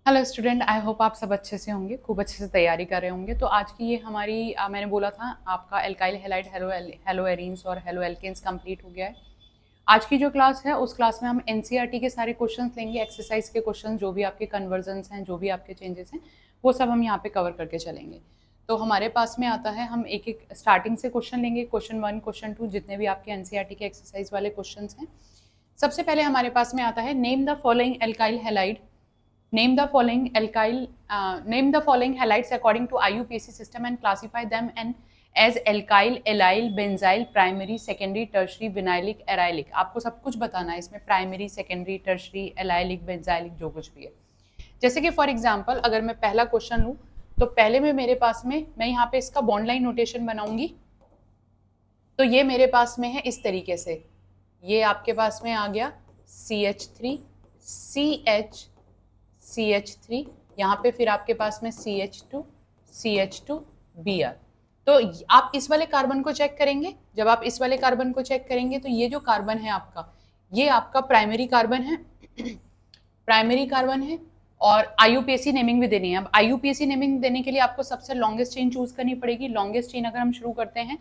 Hello student, I hope आप सब अच्छे से होंगे, खूब अच्छे से तैयारी कर रहे होंगे। तो आज की ये हमारी मैंने बोला था आपका एल्काइल हैलाइड हेलो एरीन्स और हेलो एल्केन्स कंप्लीट हो गया है। आज की जो क्लास है उस क्लास में हम एनसीईआरटी के सारे क्वेश्चंस लेंगे, एक्सरसाइज के क्वेश्चन, जो भी आपके कन्वर्जन्स हैं, जो भी आपके चेंजेस हैं, वो सब हम यहाँ पे कवर करके चलेंगे। तो हमारे पास में आता है, हम एक एक स्टार्टिंग से क्वेश्चन लेंगे, क्वेश्चन 1, क्वेश्चन 2, जितने भी आपके एनसीईआरटी के एक्सरसाइज वाले क्वेश्चन हैं। सबसे पहले हमारे पास में आता है, name the following alkyl halide Name the following name the following halides according to IUPAC system and classify them as alkyl, allyl, benzyl, primary, secondary, tertiary, vinylic, arylic। आपको सब कुछ बताना है इसमें, primary, secondary, tertiary, allylic, benzylic, जो कुछ भी है। जैसे कि फॉर एग्जांपल अगर मैं पहला क्वेश्चन लूँ तो पहले में मेरे पास में, मैं यहाँ पे इसका बॉन्ड लाइन नोटेशन बनाऊंगी। तो ये मेरे पास में है इस तरीके से, ये आपके पास में आ गया CH3 CH3, यहाँ पे फिर आपके पास में CH2 Br। तो आप इस वाले कार्बन को चेक करेंगे, जब आप इस वाले कार्बन को चेक करेंगे तो ये जो कार्बन है आपका, ये आपका प्राइमरी कार्बन है प्राइमरी कार्बन है। और आईयूपीएसी नेमिंग भी देनी है। अब आईयूपीएसी नेमिंग देने के लिए आपको सबसे लॉन्गेस्ट चेन चूज करनी पड़ेगी। लॉन्गेस्ट चेन अगर हम शुरू करते हैं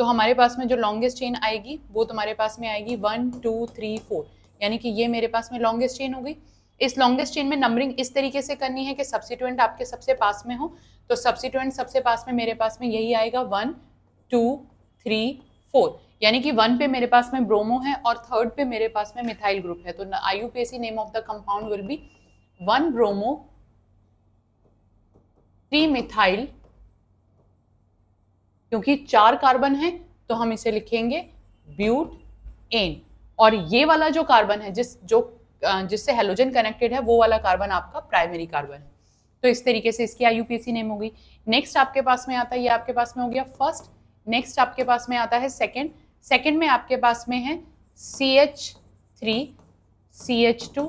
तो हमारे पास में जो लॉन्गेस्ट चेन आएगी वो तुम्हारे पास में आएगी 1 2 3 4, यानी कि ये मेरे पास में लॉन्गेस्ट चेन हो गई। इस लॉन्गेस्ट चेन में नंबरिंग इस तरीके से करनी है कि सब्स्टिट्यूएंट आपके सबसे पास में हो। तो सब्स्टिट्यूएंट सबसे पास में मेरे पास में यही आएगा 1 2 3 4, यानी कि 1 पे मेरे पास में ब्रोमो है और 3rd पे मेरे पास में मिथाइल ग्रुप है। तो IUPAC name of the compound will be 1 bromo 3 methyl. क्योंकि 4 कार्बन है तो हम इसे लिखेंगे ब्यूट एन। और ये वाला जो कार्बन है जिससे हेलोजन कनेक्टेड है, वो वाला कार्बन आपका प्राइमरी कार्बन है। तो इस तरीके से इसकी आईयूपीएसी नेम हो गई। नेक्स्ट आपके पास में आता है, ये आपके पास में हो गया फर्स्ट। नेक्स्ट आपके पास में आता है सेकेंड में आपके पास में है CH3 CH2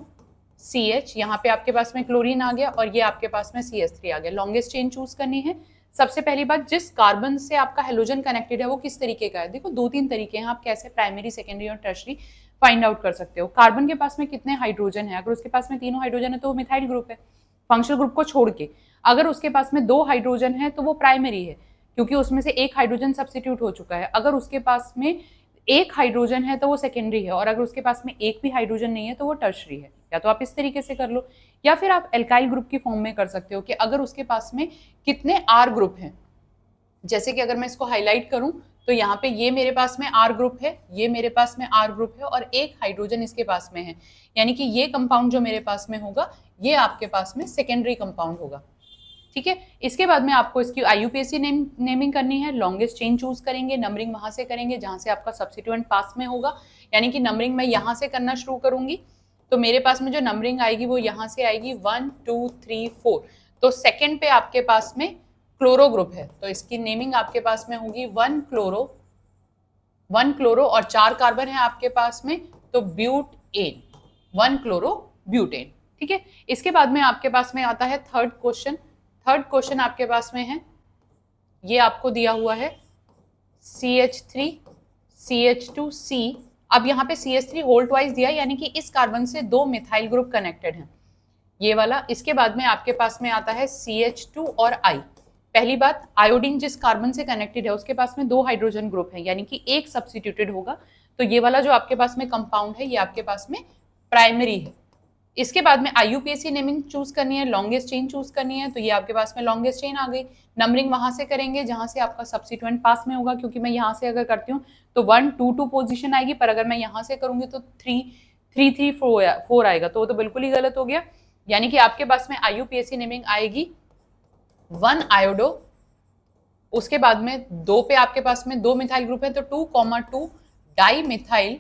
CH, यहाँ पे आपके पास में क्लोरीन आ गया और ये आपके पास में CH3 आ गया। लॉन्गेस्ट चेन चूज करनी है। सबसे पहली बात, जिस कार्बन से आपका हेलोजन कनेक्टेड है वो किस तरीके का है। देखो 2-3 तरीके हैं, आप कैसे प्राइमरी, सेकेंडरी और टर्शरी फाइंड आउट कर सकते हो। कार्बन के पास में कितने हाइड्रोजन है, अगर उसके पास में 3 हाइड्रोजन है तो वो मिथाइल ग्रुप है, फंक्शनल ग्रुप को छोड़ के। अगर उसके पास में 2 हाइड्रोजन है तो वो प्राइमरी है, क्योंकि उसमें से एक हाइड्रोजन सब्स्टिट्यूट हो चुका है। अगर उसके पास में 1 हाइड्रोजन है तो वो सेकेंडरी है, और अगर उसके पास में एक भी हाइड्रोजन नहीं है तो वो टर्शरी है। या तो आप इस तरीके से कर लो, या फिर आप एल्काइल ग्रुप की फॉर्म में कर सकते हो कि अगर उसके पास में कितने आर ग्रुप हैं। जैसे कि अगर मैं इसको हाईलाइट करूं तो यहाँ पे ये मेरे पास में आर ग्रुप है, ये मेरे पास में आर ग्रुप है और एक हाइड्रोजन इसके पास में है, यानी कि ये कंपाउंड जो मेरे पास में होगा ये आपके पास में सेकेंडरी कंपाउंड होगा। ठीक है, इसके बाद में आपको इसकी आईयूपीएसी नेमिंग करनी है। लॉन्गेस्ट चेन चूज करेंगे, नंबरिंग वहां से करेंगे जहां से आपका सब्स्टिट्यूएंट पास में होगा, यानी कि नंबरिंग मैं यहां से करना शुरू करूंगी। तो मेरे पास में जो नंबरिंग आएगी वो यहां से आएगी 1 2 3 4। तो सेकेंड पे आपके पास में क्लोरो ग्रुप है, तो इसकी नेमिंग आपके पास में होगी 1 क्लोरो और 4 कार्बन है आपके पास में, तो ब्यूटेन, 1 क्लोरो ब्यूटेन। ठीक है, इसके बाद में आपके पास में आता है थर्ड क्वेश्चन आपके पास में है, ये आपको दिया हुआ है CH3 CH2C। अब यहाँ पे CH3 होल ट्वाइस दिया, यानी कि इस कार्बन से 2 मिथाइल ग्रुप कनेक्टेड हैं, ये वाला। इसके बाद में आपके पास में आता है CH2 और I। पहली बात, आयोडीन जिस कार्बन से कनेक्टेड है उसके पास में 2 हाइड्रोजन ग्रुप है, यानी कि एक सब्स्टिट्यूटेड होगा। तो ये वाला जो आपके पास में कंपाउंड है ये आपके पास में प्राइमरी है। इसके बाद में आईयूपीएसी नेमिंग चूज करनी है, लॉन्गेस्ट चेन चूज करनी है, तो ये आपके पास में लॉन्गेस्ट चेन आ गई। नंबरिंग वहां से करेंगे जहां से आपका सब्स्टिट्यूएंट पास में होगा, क्योंकि मैं यहाँ से अगर करती हूँ तो 1 2 2 पोजीशन आएगी, पर अगर मैं यहाँ से करूंगी तो 3 3 3 4 आएगा, तो वो तो बिल्कुल ही गलत हो गया। यानी कि आपके पास में आईयूपीएसी नेमिंग आएगी 1 आयोडो, उसके बाद में 2 पे आपके पास में 2 मिथाइल ग्रुप है, तो 2,2 डाई मिथाइल।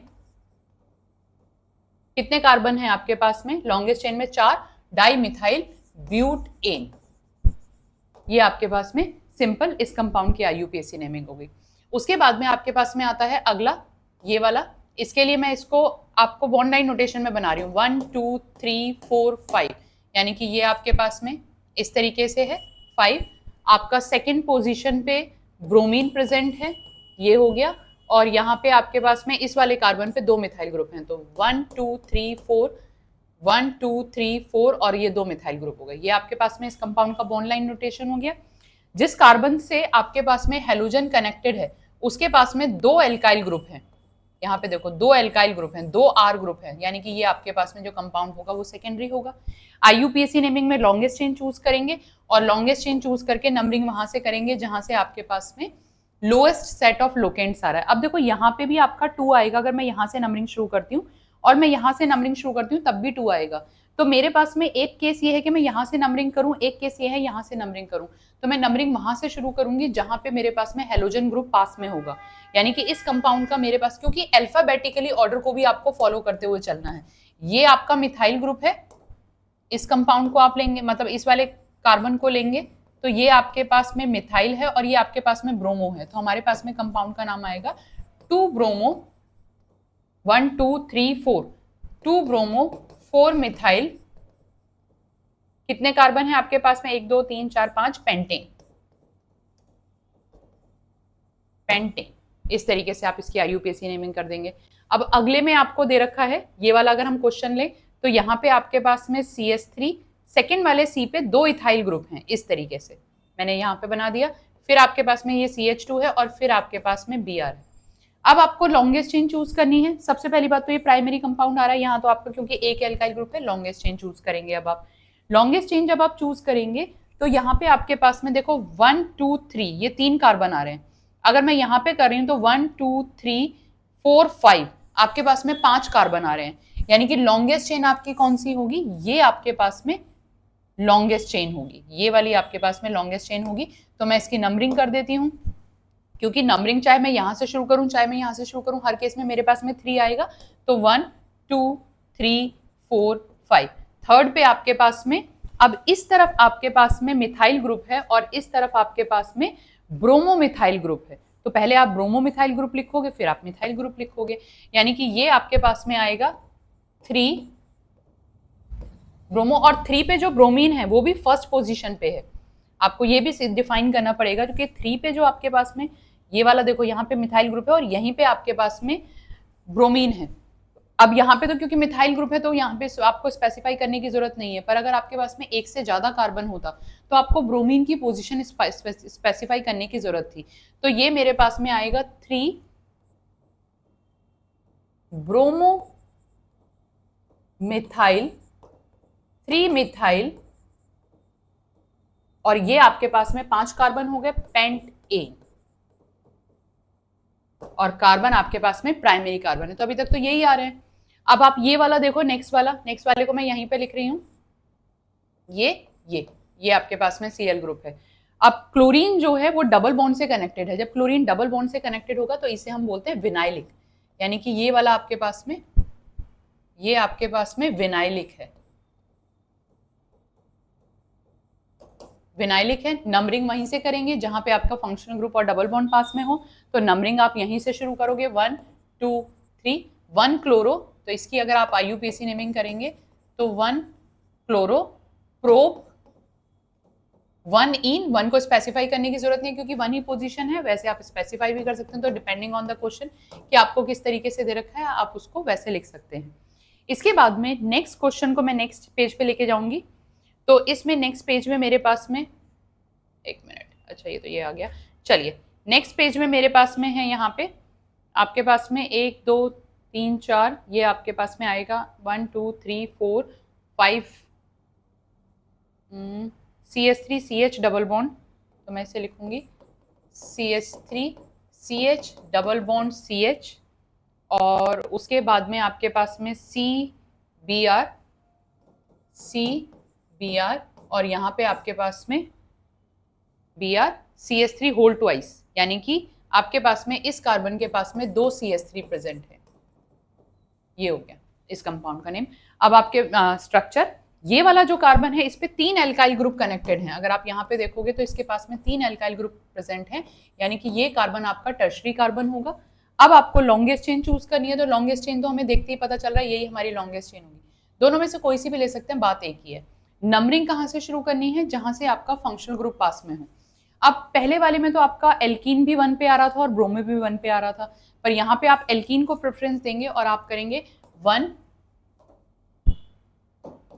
कितने कार्बन है आपके पास में, लॉन्गेस्ट चेन में 4, डाई मिथाइल ब्यूटेन। ये आपके पास में सिंपल इस कंपाउंड की आईयूपीएसी नेमिंग हो गई। उसके बाद में आपके पास में आता है अगला, ये वाला। इसके लिए मैं इसको आपको बॉन्ड लाइन नोटेशन में बना रही हूँ, 1 2 3 4 5, यानी कि ये आपके पास में इस तरीके से है 5। आपका सेकेंड पोजीशन पे ब्रोमीन प्रेजेंट है, ये हो गया। और यहाँ पे आपके पास में इस वाले कार्बन पे 2 मिथाइल ग्रुप हैं, तो 1 2 3 4 1 2 3 4 और ये 2 मिथाइल ग्रुप हो गए। ये आपके पास में इस कंपाउंड का बॉन्ड लाइन नोटेशन हो गया। जिस कार्बन से आपके पास में हेलोजन कनेक्टेड है उसके पास में 2 एल्काइल ग्रुप हैं। यहाँ पे देखो 2 एल्काइल ग्रुप हैं, 2 आर ग्रुप हैं, यानी कि ये आपके पास में जो कंपाउंड होगा वो सेकेंडरी होगा। आईयूपीएसी नेमिंग में लॉन्गेस्ट चेन चूज करेंगे और लॉन्गेस्ट चेन चूज करके नंबरिंग वहां से करेंगे जहां से आपके पास में लोएस्ट सेट ऑफ लोकेंट्स आ रहा है। अब देखो यहाँ पे भी आपका 2 आएगा, अगर मैं यहाँ से नंबरिंग शुरू करती हूँ और मैं यहाँ से नंबरिंग शुरू करती हूँ तब भी 2 आएगा। तो मेरे पास में एक केस ये है कि मैं यहाँ से नंबरिंग करूँ, एक केस ये है यहाँ से नंबरिंग करूँ। तो मैं नंबरिंग वहां से शुरू करूंगी जहां पे मेरे पास में हेलोजन ग्रुप पास में होगा, यानी कि इस कंपाउंड का मेरे पास, क्योंकि अल्फाबेटिकली ऑर्डर को भी आपको फॉलो करते हुए चलना है। ये आपका मिथाइल ग्रुप है, इस कंपाउंड को आप लेंगे, मतलब इस वाले कार्बन को लेंगे तो ये आपके पास में मिथाइल है और ये आपके पास में ब्रोमो है। तो हमारे पास में कंपाउंड का नाम आएगा 2 ब्रोमो 1 2 3 4 2 ब्रोमो 4 मिथाइल। कितने कार्बन है आपके पास में? 1 2 3 4 5 पेंटेन। पेंटेन इस तरीके से आप इसकी आईयूपीएसी नेमिंग कर देंगे। अब अगले में आपको दे रखा है ये वाला, अगर हम क्वेश्चन लें तो यहाँ पे आपके पास में CH3, सेकेंड वाले C पे 2 इथाइल ग्रुप हैं। इस तरीके से मैंने यहाँ पे बना दिया। फिर आपके पास में ये CH2 है और फिर आपके पास में Br है। अब आपको लॉन्गेस्ट चेन चूज करनी है। सबसे पहली बात तो ये प्राइमरी कंपाउंड आ रहा है यहाँ, तो आपको क्योंकि एक एल्काइल ग्रुप है लॉन्गेस्ट चेन चूज करेंगे। अब आप लॉन्गेस्ट चेन जब आप चूज करेंगे तो यहाँ पे आपके पास में देखो 1 2 3 ये 3 कार्बन आ रहे हैं। अगर मैं यहाँ पे कर रही हूँ तो 1 2 3 4 5 आपके पास में 5 कार्बन आ रहे हैं, यानी कि लॉन्गेस्ट चेन आपकी कौन सी होगी? ये आपके पास में लॉन्गेस्ट चेन होगी, ये वाली आपके पास में लॉन्गेस्ट चेन होगी। तो मैं इसकी नंबरिंग कर देती हूँ, क्योंकि नंबरिंग चाहे मैं यहां से शुरू करूं चाहे मैं यहां से शुरू करूं, हर केस में मेरे पास में 3 आएगा। तो 1 2 3 4 5। थर्ड पे आपके पास में अब इस तरफ आपके पास में मिथाइल ग्रुप है और इस तरफ आपके पास में ब्रोमो मिथाइल ग्रुप है। तो पहले आप ब्रोमो मिथाइल ग्रुप लिखोगे फिर आप मिथाइल ग्रुप लिखोगे, यानी कि ये आपके पास में आएगा 3 ब्रोमो। और 3 पे जो ब्रोमीन है वो भी फर्स्ट पोजीशन पे है। आपको ये भी डिफाइन करना पड़ेगा, क्योंकि 3 पे जो आपके पास में ये वाला देखो यहाँ पे मिथाइल ग्रुप है और यहीं पे आपके पास में ब्रोमीन है। अब यहाँ पे तो क्योंकि मिथाइल ग्रुप है तो यहाँ पे आपको स्पेसिफाई करने की जरूरत नहीं है, पर अगर आपके पास में एक से ज्यादा कार्बन होता तो आपको ब्रोमीन की पोजीशन स्पेसिफाई करने की जरूरत थी। तो ये मेरे पास में आएगा 3 ब्रोमो मिथाइल 3 मिथाइल और ये आपके पास में 5 कार्बन हो गए पेंटेन, और कार्बन आपके पास में प्राइमरी कार्बन है। तो अभी तक तो यही आ रहे हैं। अब आप ये वाला देखो, नेक्स्ट वाले को मैं यहीं पे लिख रही हूं, ये आपके पास में Cl ग्रुप है। अब क्लोरीन जो है वो डबल बॉन्ड से कनेक्टेड है। जब क्लोरीन डबल बॉन्ड से कनेक्टेड होगा तो इसे हम बोलते हैं विनाइलिक, यानी कि ये वाला आपके पास में ये आपके पास में विनाइलिक है। विनाइलिक है, नंबरिंग वहीं से करेंगे जहां पे आपका फंक्शनल ग्रुप और डबल बॉन्ड पास में हो। तो नंबरिंग आप यहीं से शुरू करोगे 1 2 3 1 क्लोरो। तो इसकी अगर आप आईयूपीएसी नेमिंग करेंगे तो 1 क्लोरो प्रोप 1 इन। 1 को स्पेसिफाई करने की जरूरत नहीं क्योंकि 1 ही पोजीशन है, वैसे आप स्पेसिफाई भी कर सकते हैं। तो डिपेंडिंग ऑन द क्वेश्चन कि आपको किस तरीके से दे रखा है आप उसको वैसे लिख सकते हैं। इसके बाद में नेक्स्ट क्वेश्चन को मैं नेक्स्ट पेज पे लेके जाऊंगी। तो इसमें नेक्स्ट पेज में मेरे पास में एक मिनट, अच्छा ये तो ये आ गया। चलिए नेक्स्ट पेज में मेरे पास में है, यहाँ पे आपके पास में 1 2 3 4 ये आपके पास में आएगा 1 2 3 4 5 CH3 CH डबल बॉन्ड। तो मैं इसे लिखूंगी CH3 CH double bond CH, और उसके बाद में आपके पास में CBr और यहाँ पे आपके पास में Br CH3 होल ट्वाइस, यानी कि आपके पास में इस कार्बन के पास में 2 CH3 प्रेजेंट है। ये हो गया इस कंपाउंड का नेम। अब आपके स्ट्रक्चर, ये वाला जो कार्बन है इस पे 3 एल्काइल ग्रुप कनेक्टेड हैं। अगर आप यहाँ पे देखोगे तो इसके पास में 3 एल्काइल ग्रुप प्रेजेंट हैं, यानी कि ये कार्बन आपका टर्शरी कार्बन होगा। अब आपको लॉन्गेस्ट चेन चूज करनी है, तो लॉन्गेस्ट चेन तो हमें देखते ही पता चल रहा है यही हमारी लॉन्गेस्ट चेन होगी। दोनों में से कोई सी भी ले सकते हैं, बात एक ही है। नंबरिंग कहाँ से शुरू करनी है? जहां से आपका फंक्शनल ग्रुप पास में हो। अब पहले वाले में तो आपका एल्कीन भी 1 पे आ रहा था और ब्रोमीन भी 1 पे आ रहा था, पर यहाँ पे आप एल्कीन को प्रेफरेंस देंगे और आप करेंगे 1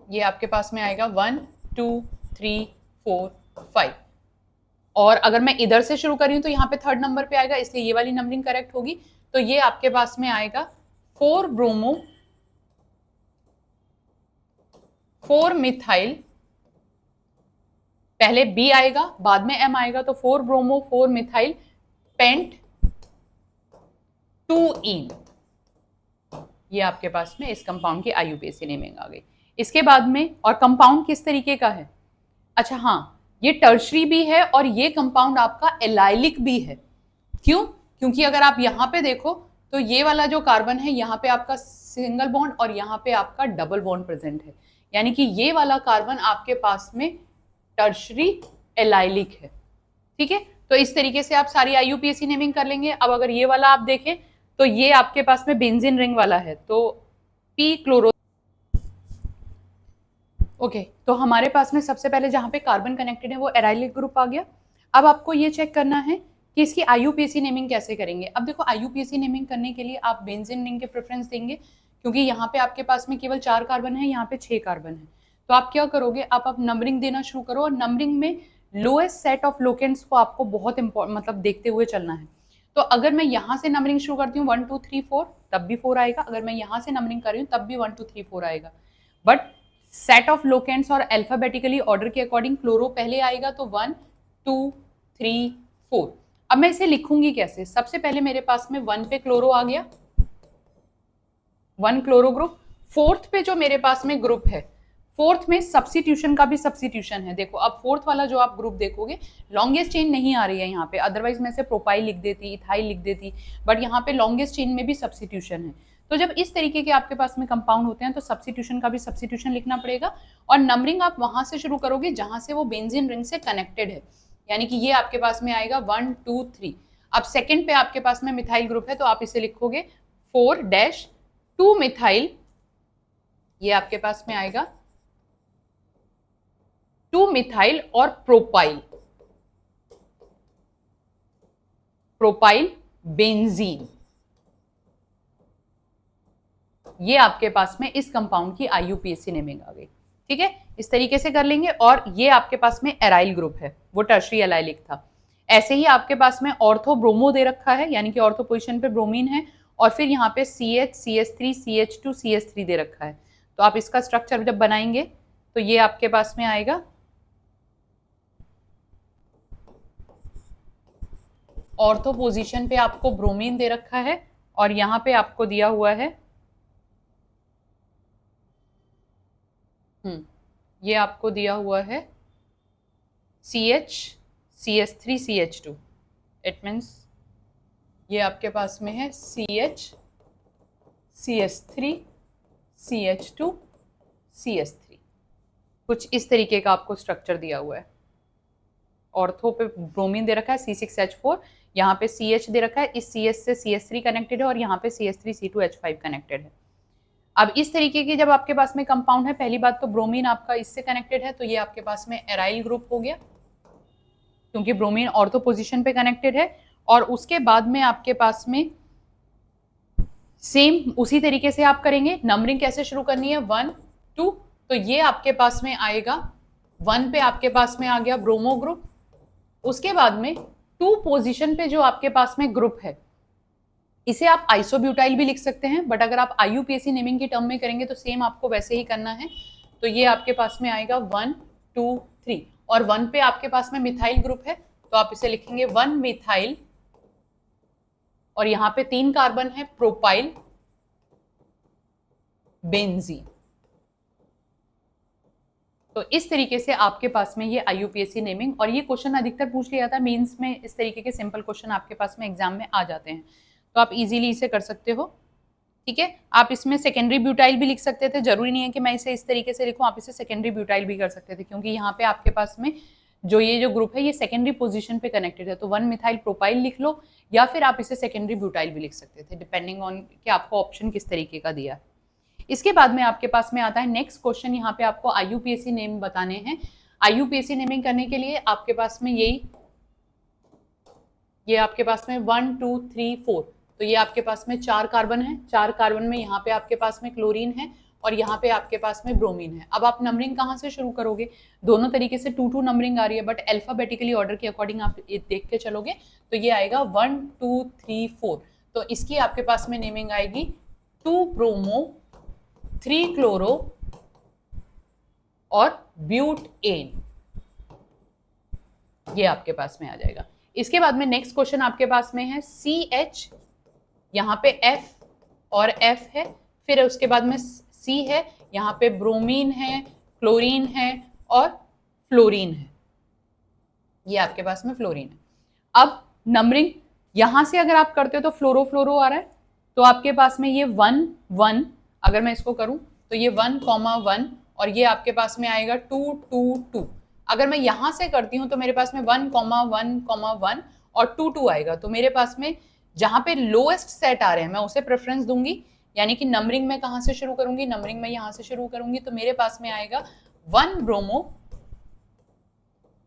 ये आपके पास में आएगा 1 2 3 4 5। और अगर मैं इधर से शुरू कर रही हूँ तो यहाँ पे थर्ड नंबर पे आएगा, इसलिए ये वाली नंबरिंग करेक्ट होगी। तो ये आपके पास में आएगा 4 ब्रोमो 4 मिथाइल, पहले बी आएगा बाद में एम आएगा, तो 4 ब्रोमो 4 मिथाइल पेंट 2 इन। ये आपके पास में इस कंपाउंड की आईयूपीएसी नेमिंग आ गई। इसके बाद में, और कंपाउंड किस तरीके का है, अच्छा हाँ, ये टर्शरी भी है और ये कंपाउंड आपका एलाइलिक भी है। क्यों? क्योंकि अगर आप यहाँ पे देखो तो ये वाला जो कार्बन है यहाँ पे आपका सिंगल बॉन्ड और यहाँ पे आपका डबल बॉन्ड प्रेजेंट है, यानी कि ये वाला कार्बन आपके पास में टर्शरी एलाइलिक है। ठीक है, तो इस तरीके से आप सारी आईयूपीएसी नेमिंग कर लेंगे। अब अगर ये वाला आप देखें तो ये आपके पास में बेंजीन रिंग वाला है, तो पी क्लोरो। ओके, तो हमारे पास में सबसे पहले जहां पे कार्बन कनेक्टेड है वो एराइलिक ग्रुप आ गया। अब आपको ये चेक करना है कि इसकी आईयूपीएसी नेमिंग कैसे करेंगे। अब देखो, आईयूपीएसी नेमिंग करने के लिए आप बेंजीन रिंग के प्रेफरेंस देंगे, क्योंकि यहाँ पे आपके पास में केवल 4 कार्बन है, यहाँ पे 6 कार्बन है। तो आप क्या करोगे, आप नंबरिंग देना शुरू करो, और नंबरिंग में लोएस्ट सेट ऑफ लोकेंट्स को आपको बहुत मतलब देखते हुए चलना है। तो अगर मैं यहाँ से नंबरिंग शुरू करती हूँ 1 2 3 4, तब भी 4 आएगा। अगर मैं यहाँ से नंबरिंग कर रही हूँ तब भी 1 2 3 4 आएगा। बट सेट ऑफ लोकेंट्स और अल्फाबेटिकली ऑर्डर के अकॉर्डिंग क्लोरो पहले आएगा, तो 1 2 3 4। अब मैं इसे लिखूंगी कैसे, सबसे पहले मेरे पास में 1 पे क्लोरो आ गया, 1 क्लोरो ग्रुप। फोर्थ पे जो मेरे पास में ग्रुप है, फोर्थ में सब्स्टिट्यूशन का भी सब्स्टिट्यूशन है। देखो, अब फोर्थ वाला जो आप ग्रुप देखोगे, लॉन्गेस्ट चेन नहीं आ रही है यहाँ पे, अदरवाइज मैं इसे प्रोपाइल लिख देती, इथाइल लिख देती, बट यहाँ पे लॉन्गेस्ट चेन में भी सब्स्टिट्यूशन है। तो जब इस तरीके के आपके पास में कंपाउंड होते हैं तो सब्स्टिट्यूशन का भी सब्स्टिट्यूशन लिखना पड़ेगा, और नंबरिंग आप वहां से शुरू करोगे जहां से वो बेंजीन रिंग से कनेक्टेड है, यानी कि ये आपके पास में आएगा 1 2 3। अब सेकंड पे आपके पास में मिथाइल ग्रुप है, तो आप इसे लिखोगे 4-2 मिथाइल, ये आपके पास में आएगा 2 मिथाइल और प्रोपाइल, प्रोपाइल बेंजीन। ये आपके पास में इस कंपाउंड की आईयूपीएसी नेमिंग आ गई। ठीक है, इस तरीके से कर लेंगे। और ये आपके पास में एराइल ग्रुप है, वो टर्शरी एलाइलिक था। ऐसे ही आपके पास में ऑर्थो ब्रोमो दे रखा है, यानी कि ऑर्थो पोजीशन पे ब्रोमीन है, और फिर यहाँ पे CH CH3 CH2 CH3 दे रखा है। तो आप इसका स्ट्रक्चर जब बनाएंगे तो ये आपके पास में आएगा, ऑर्थो पोजीशन पे आपको ब्रोमीन दे रखा है, और यहाँ पे आपको दिया हुआ है ये आपको दिया हुआ है CH CH3 CH2। It means ये आपके पास में है CH CH3 CH2 CH3, कुछ इस तरीके का आपको स्ट्रक्चर दिया हुआ है। ऑर्थो पे ब्रोमीन दे रखा है C6H4, यहाँ पे CH दे रखा है, इस CH से CH3 कनेक्टेड है, और यहाँ पे CH3C2H5 कनेक्टेड है। अब इस तरीके की जब आपके पास में कंपाउंड है, पहली बात तो ब्रोमीन आपका इससे कनेक्टेड है, तो ये आपके पास में एराइल ग्रुप हो गया, क्योंकि ब्रोमीन ऑर्थो पोजीशन पे कनेक्टेड है। और उसके बाद में आपके पास में सेम उसी तरीके से आप करेंगे। नंबरिंग कैसे शुरू करनी है, 1 2, तो ये आपके पास में आएगा 1 पे आपके पास में आ गया ब्रोमो ग्रुप। उसके बाद में 2 पोजीशन पे जो आपके पास में ग्रुप है, इसे आप आइसोब्यूटाइल भी लिख सकते हैं, बट अगर आप आईयूपीएसी नेमिंग की टर्म में करेंगे तो सेम आपको वैसे ही करना है। तो ये आपके पास में आएगा 1 2 3, और 1 पे आपके पास में मिथाइल ग्रुप है, तो आप इसे लिखेंगे 1 मिथाइल, और यहाँ पे 3 कार्बन है, प्रोपाइल बेंजीन। तो इस तरीके से आपके पास में ये आईयूपीएसी नेमिंग, और ये क्वेश्चन अधिकतर पूछ लिया था मेंस में, इस तरीके के सिंपल क्वेश्चन आपके पास में एग्जाम में आ जाते हैं, तो आप इजीली इसे कर सकते हो। ठीक है, आप इसमें सेकेंडरी ब्यूटाइल भी लिख सकते थे, जरूरी नहीं है कि मैं इसे इस तरीके से लिखूं, आप इसे सेकेंडरी ब्यूटाइल भी कर सकते थे, क्योंकि यहाँ पे आपके पास में जो ये जो ग्रुप है ये सेकेंडरी पोजीशन पे कनेक्टेड है, तो 1 मिथाइल प्रोपाइल लिख लो, या फिर आप इसे सेकेंडरी ब्यूटाइल भी लिख सकते थे, डिपेंडिंग ऑन कि आपको ऑप्शन किस तरीके का दिया। इसके बाद में आपके पास में आता है नेक्स्ट क्वेश्चन, यहाँ पे आपको आईयूपीएसी नेम बताने हैं। आईयूपीएसी नेमिंग करने के लिए आपके पास में ये आपके पास में 1 2 3 4, तो ये आपके पास में 4 कार्बन है, 4 कार्बन में यहाँ पे आपके पास में क्लोरीन है, और यहाँ पे आपके पास में ब्रोमीन है। अब आप नंबरिंग कहाँ से शुरू करोगे? दोनों तरीके से 2 2 नंबरिंग आ रही है, बट अल्फाबेटिकली ऑर्डर के अकॉर्डिंग आप देख के चलोगे तो ये आएगा 1 2 3 4। तो इसकी आपके पास में नेमिंग आएगी 2 ब्रोमो 3 क्लोरो और ब्यूटेन, ये आपके पास में आ जाएगा। इसके बाद में नेक्स्ट क्वेश्चन आपके पास में है CH, यहाँ पे F और F है, फिर उसके बाद में C है, यहाँ पे ब्रोमीन है, क्लोरीन है और फ्लोरीन है, ये आपके पास में फ्लोरीन है। अब नंबरिंग यहां से अगर आप करते हो तो फ्लोरो फ्लोरो आ रहा है, तो आपके पास में ये 1 1, अगर मैं इसको करूं तो ये 1,1 और ये आपके पास में आएगा 2 2 2। अगर मैं यहां से करती हूं तो मेरे पास में 1,1,1 और 2 2 आएगा। तो मेरे पास में जहां पे लोएस्ट सेट आ रहे हैं मैं उसे प्रेफरेंस दूंगी, यानी कि नंबरिंग में कहां से शुरू करूंगी? नंबरिंग में यहां से शुरू करूंगी, तो मेरे पास में आएगा 1 ब्रोमो,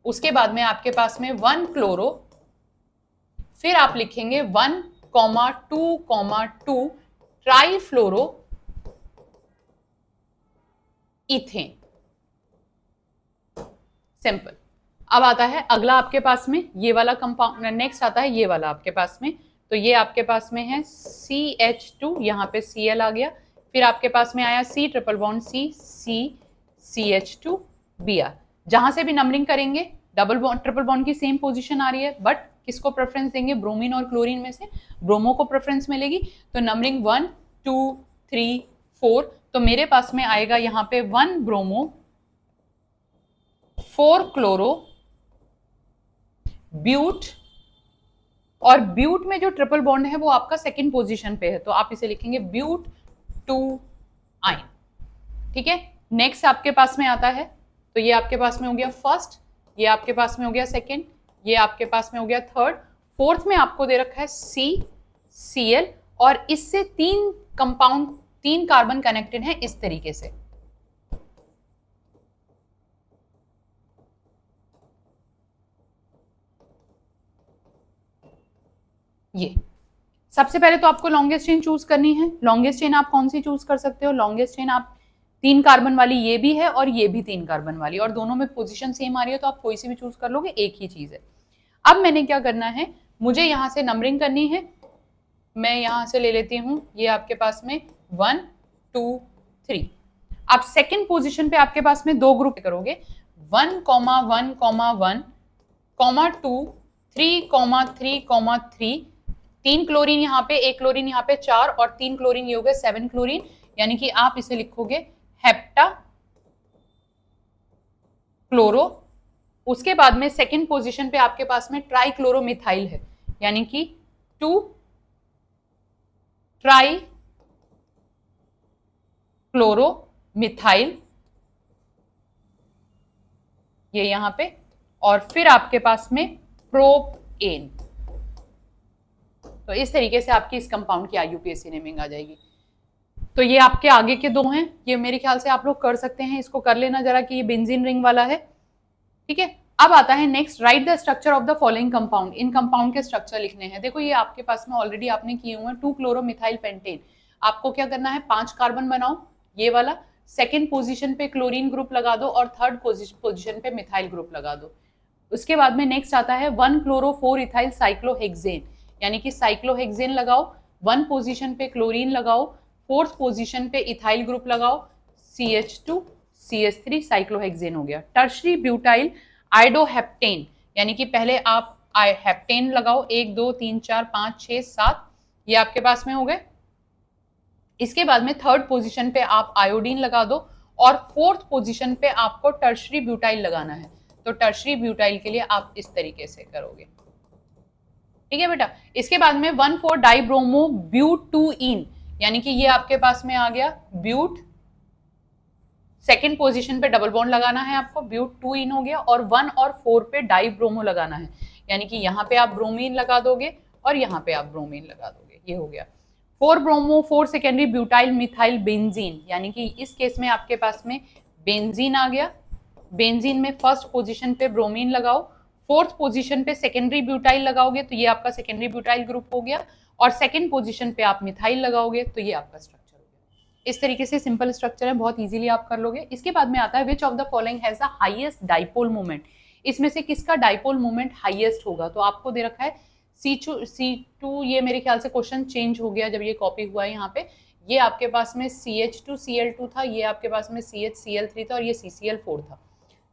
उसके बाद में आपके पास में 1 क्लोरो, फिर आप लिखेंगे 1,2,2 ट्राईफ्लोरो इथेन। सिंपल। अब आता है अगला आपके पास में ये वाला कंपाउंड, नेक्स्ट आता है ये वाला आपके पास में, तो ये आपके पास में है CH2, यहाँ पे Cl आ गया, फिर आपके पास में आया C triple bond C CH2 Br। जहां से भी नंबरिंग करेंगे डबल बॉन्ड ट्रिपल बॉन्ड की सेम पोजीशन आ रही है, बट किसको प्रेफरेंस देंगे? ब्रोमीन और क्लोरीन में से ब्रोमो को प्रेफरेंस मिलेगी। तो नंबरिंग 1 2 3 4, तो मेरे पास में आएगा यहाँ पे 1 ब्रोमो 4 क्लोरो ब्यूट, और ब्यूट में जो ट्रिपल बॉन्ड है वो आपका सेकंड पोजीशन पे है, तो आप इसे लिखेंगे ब्यूट 2 आइन। ठीक है, नेक्स्ट आपके पास में आता है, तो ये आपके पास में हो गया फर्स्ट, ये आपके पास में हो गया सेकंड, ये आपके पास में हो गया थर्ड, फोर्थ में आपको दे रखा है CCl, और इससे 3 कंपाउंड 3 कार्बन कनेक्टेड है इस तरीके से। ये सबसे पहले तो आपको लॉन्गेस्ट चेन चूज करनी है। लॉन्गेस्ट चेन आप कौन सी चूज कर सकते हो? लॉन्गेस्ट चेन आप 3 कार्बन वाली ये भी है और ये भी 3 कार्बन वाली, और दोनों में पोजीशन सेम आ रही है, तो आप कोई सी भी चूज कर लोगे, एक ही चीज है। अब मैंने क्या करना है, मुझे यहां से नंबरिंग करनी है। मैं यहां से ले लेती हूं, ये आपके पास में 1 2 3। आप सेकंड पोजीशन पे आपके पास में 2 ग्रुप करोगे, 1,1,1,2 3,3,3, 3 क्लोरीन यहाँ पे, 1 क्लोरीन यहाँ पे 4 और 3 क्लोरीन ये हो गए 7 क्लोरीन, यानी कि आप इसे लिखोगे हेप्टा क्लोरो। उसके बाद में सेकंड पोजीशन पे आपके पास में ट्राईक्लोरोमिथाइल है, यानी कि 2 ट्राई क्लोरोमिथाइल, ये यहां पे, और फिर आपके पास में प्रोपेन। तो इस तरीके से आपकी इस कंपाउंड की IUPAC नेमिंग आ जाएगी। तो ये आपके आगे के 2 हैं, ये मेरे ख्याल से आप लोग कर सकते हैं, इसको कर लेना जरा कि ये बेंजीन रिंग वाला है। ठीक है, अब आता है next, right the structure of the following compound. In compound के स्ट्रक्चर लिखने हैं। देखो ये आपके पास में ऑलरेडी आपने किए हुए हैं, 2 क्लोरोमिथाइल पेंटेन। आपको क्या करना है, 5 कार्बन बनाओ, ये वाला, सेकेंड पोजीशन पे क्लोरीन ग्रुप लगा दो और थर्ड पोजीशन पे मिथाइल ग्रुप लगा दो। उसके बाद में नेक्स्ट आता है 1 क्लोरो 4 इथाइल साइक्लोहेक्सेन, यानी कि साइक्लोहेक्सेन लगाओ, 1 पोजीशन पे क्लोरीन लगाओ, 4th पोजीशन पे इथाइल ग्रुप लगाओ, CH2 CH3 साइक्लोहेक्सेन हो गया। टर्शरी ब्यूटाइल आइडोहेप्टेन, यानी कि पहले आप हेप्टेन लगाओ, 1 2 3 4 5 6 7, ये आपके पास में हो गए। इसके बाद में थर्ड पोजीशन पे आप आयोडीन लगा दो और 4th पोजीशन पे आपको टर्शरी ब्यूटाइल लगाना है। तो टर्शरी ब्यूटाइल के लिए आप इस तरीके से करोगे। ठीक है बेटा, इसके बाद में 1,4 डाइब्रोमो ब्यूटूइन, यानी कि ये आपके पास में आ गया ब्यूट, सेकेंड पोजीशन पे डबल बॉन्ड लगाना है आपको, ब्यूटूइन हो गया, और 1 और 4 पे डाइब्रोमो लगाना है, यानी कि यहाँ पे आप ब्रोमीन लगा दोगे और यहाँ पे आप ब्रोमीन लगा दोगे, ये हो गया 4 bromo 4 secondary butyl methyl benzene, यानी कि इस केस में आपके पास में बेंजीन आ गया। बेंजीन में फर्स्ट पोजीशन पे ब्रोमीन लगाओ, 4th पोजीशन पे सेकेंडरी ब्यूटाइल लगाओगे तो ये आपका सेकेंडरी ब्यूटाइल ग्रुप हो गया, और सेकेंड पोजीशन पे आप मिथाइल लगाओगे तो ये आपका स्ट्रक्चर हो गया। इस तरीके से सिंपल स्ट्रक्चर है, बहुत इजीली आप कर लोगे। इसके बाद में आता है which of the following has the highest dipole moment, इसमें से किसका डाइपोल मोमेंट हाईएस्ट होगा। तो आपको दे रखा है C2, ये मेरे ख्याल से क्वेश्चन चेंज हो गया जब ये कॉपी हुआ है यहाँ पे। ये आपके पास में CH2Cl2 था, ये आपके पास में CHCl3 था और ये CCl4 था।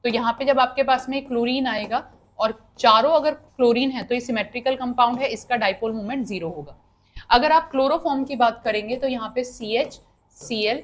तो यहाँ पे जब आपके पास में क्लोरीन आएगा और चारों अगर क्लोरीन है तो ये सिमेट्रिकल कंपाउंड है, इसका डाइपोल मोमेंट 0 होगा। अगर आप क्लोरोफॉर्म की बात करेंगे तो यहाँ पे CH, Cl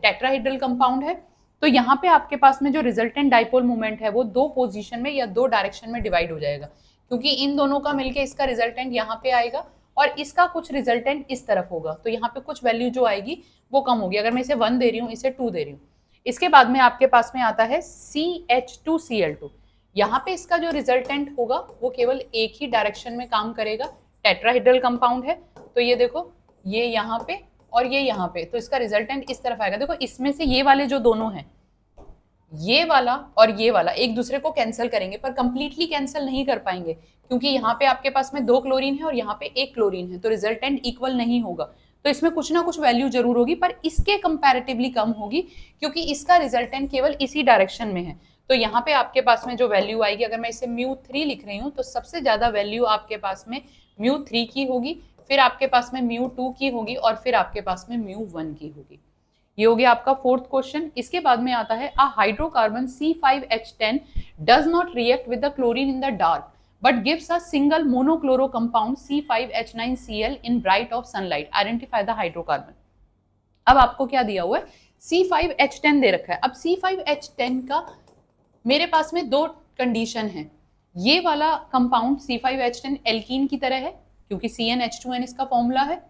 टेट्राहेड्रल कंपाउंड है। तो यहाँ पे आपके पास में जो रिजल्टेंट डाइपोल मोमेंट है वो 2 पोजीशन में या 2 डायरेक्शन में डिवाइड हो जाएगा, क्योंकि इन दोनों का मिलके इसका रिजल्टेंट यहाँ पे आएगा और इसका कुछ रिजल्टेंट इस तरफ होगा। तो यहाँ पे कुछ वैल्यू जो आएगी वो कम होगी। अगर मैं इसे 1 दे रही हूँ, इसे 2 दे रही हूँ। इसके बाद में आपके पास में आता है CH2Cl2, यहाँ पे इसका जो रिजल्टेंट होगा वो केवल एक ही डायरेक्शन में काम करेगा, टेट्राहेड्रल कंपाउंड है। तो ये देखो, ये यहाँ पे और ये यहाँ पे, तो इसका रिजल्टेंट इस तरफ आएगा। देखो इसमें से ये वाले जो दोनों हैं, ये वाला और ये वाला एक दूसरे को कैंसिल करेंगे, पर कंप्लीटली कैंसिल नहीं कर पाएंगे, क्योंकि यहाँ पे आपके पास में 2 क्लोरीन है और यहाँ पे 1 क्लोरीन है, तो रिजल्टेंट इक्वल नहीं होगा। तो इसमें कुछ ना कुछ वैल्यू जरूर होगी, पर इसके कंपैरेटिवली कम होगी, क्योंकि इसका रिजल्टेंट केवल इसी डायरेक्शन में है। तो यहाँ पे आपके पास में जो वैल्यू आएगी, अगर मैं इसे μ3 लिख रही हूँ तो सबसे ज्यादा वैल्यू आपके पास में μ3 की होगी, फिर आपके पास में μ2 की होगी और फिर आपके पास में μ1 की होगी। ये हो गया आपका 4th क्वेश्चन। इसके बाद में आता है a hydrocarbon C5H10 does not react with the chlorine in the dark but gives a single monochloro compound C5H9Cl in bright of sunlight, identify the hydrocarbon. अब आपको क्या दिया हुआ है, C5H10 दे रखा है। अब C5H10 का मेरे पास में 2 कंडीशन है। ये वाला कंपाउंड C5H10 एल्कीन की तरह है, क्योंकि CnH2n इसका फॉर्मूला है,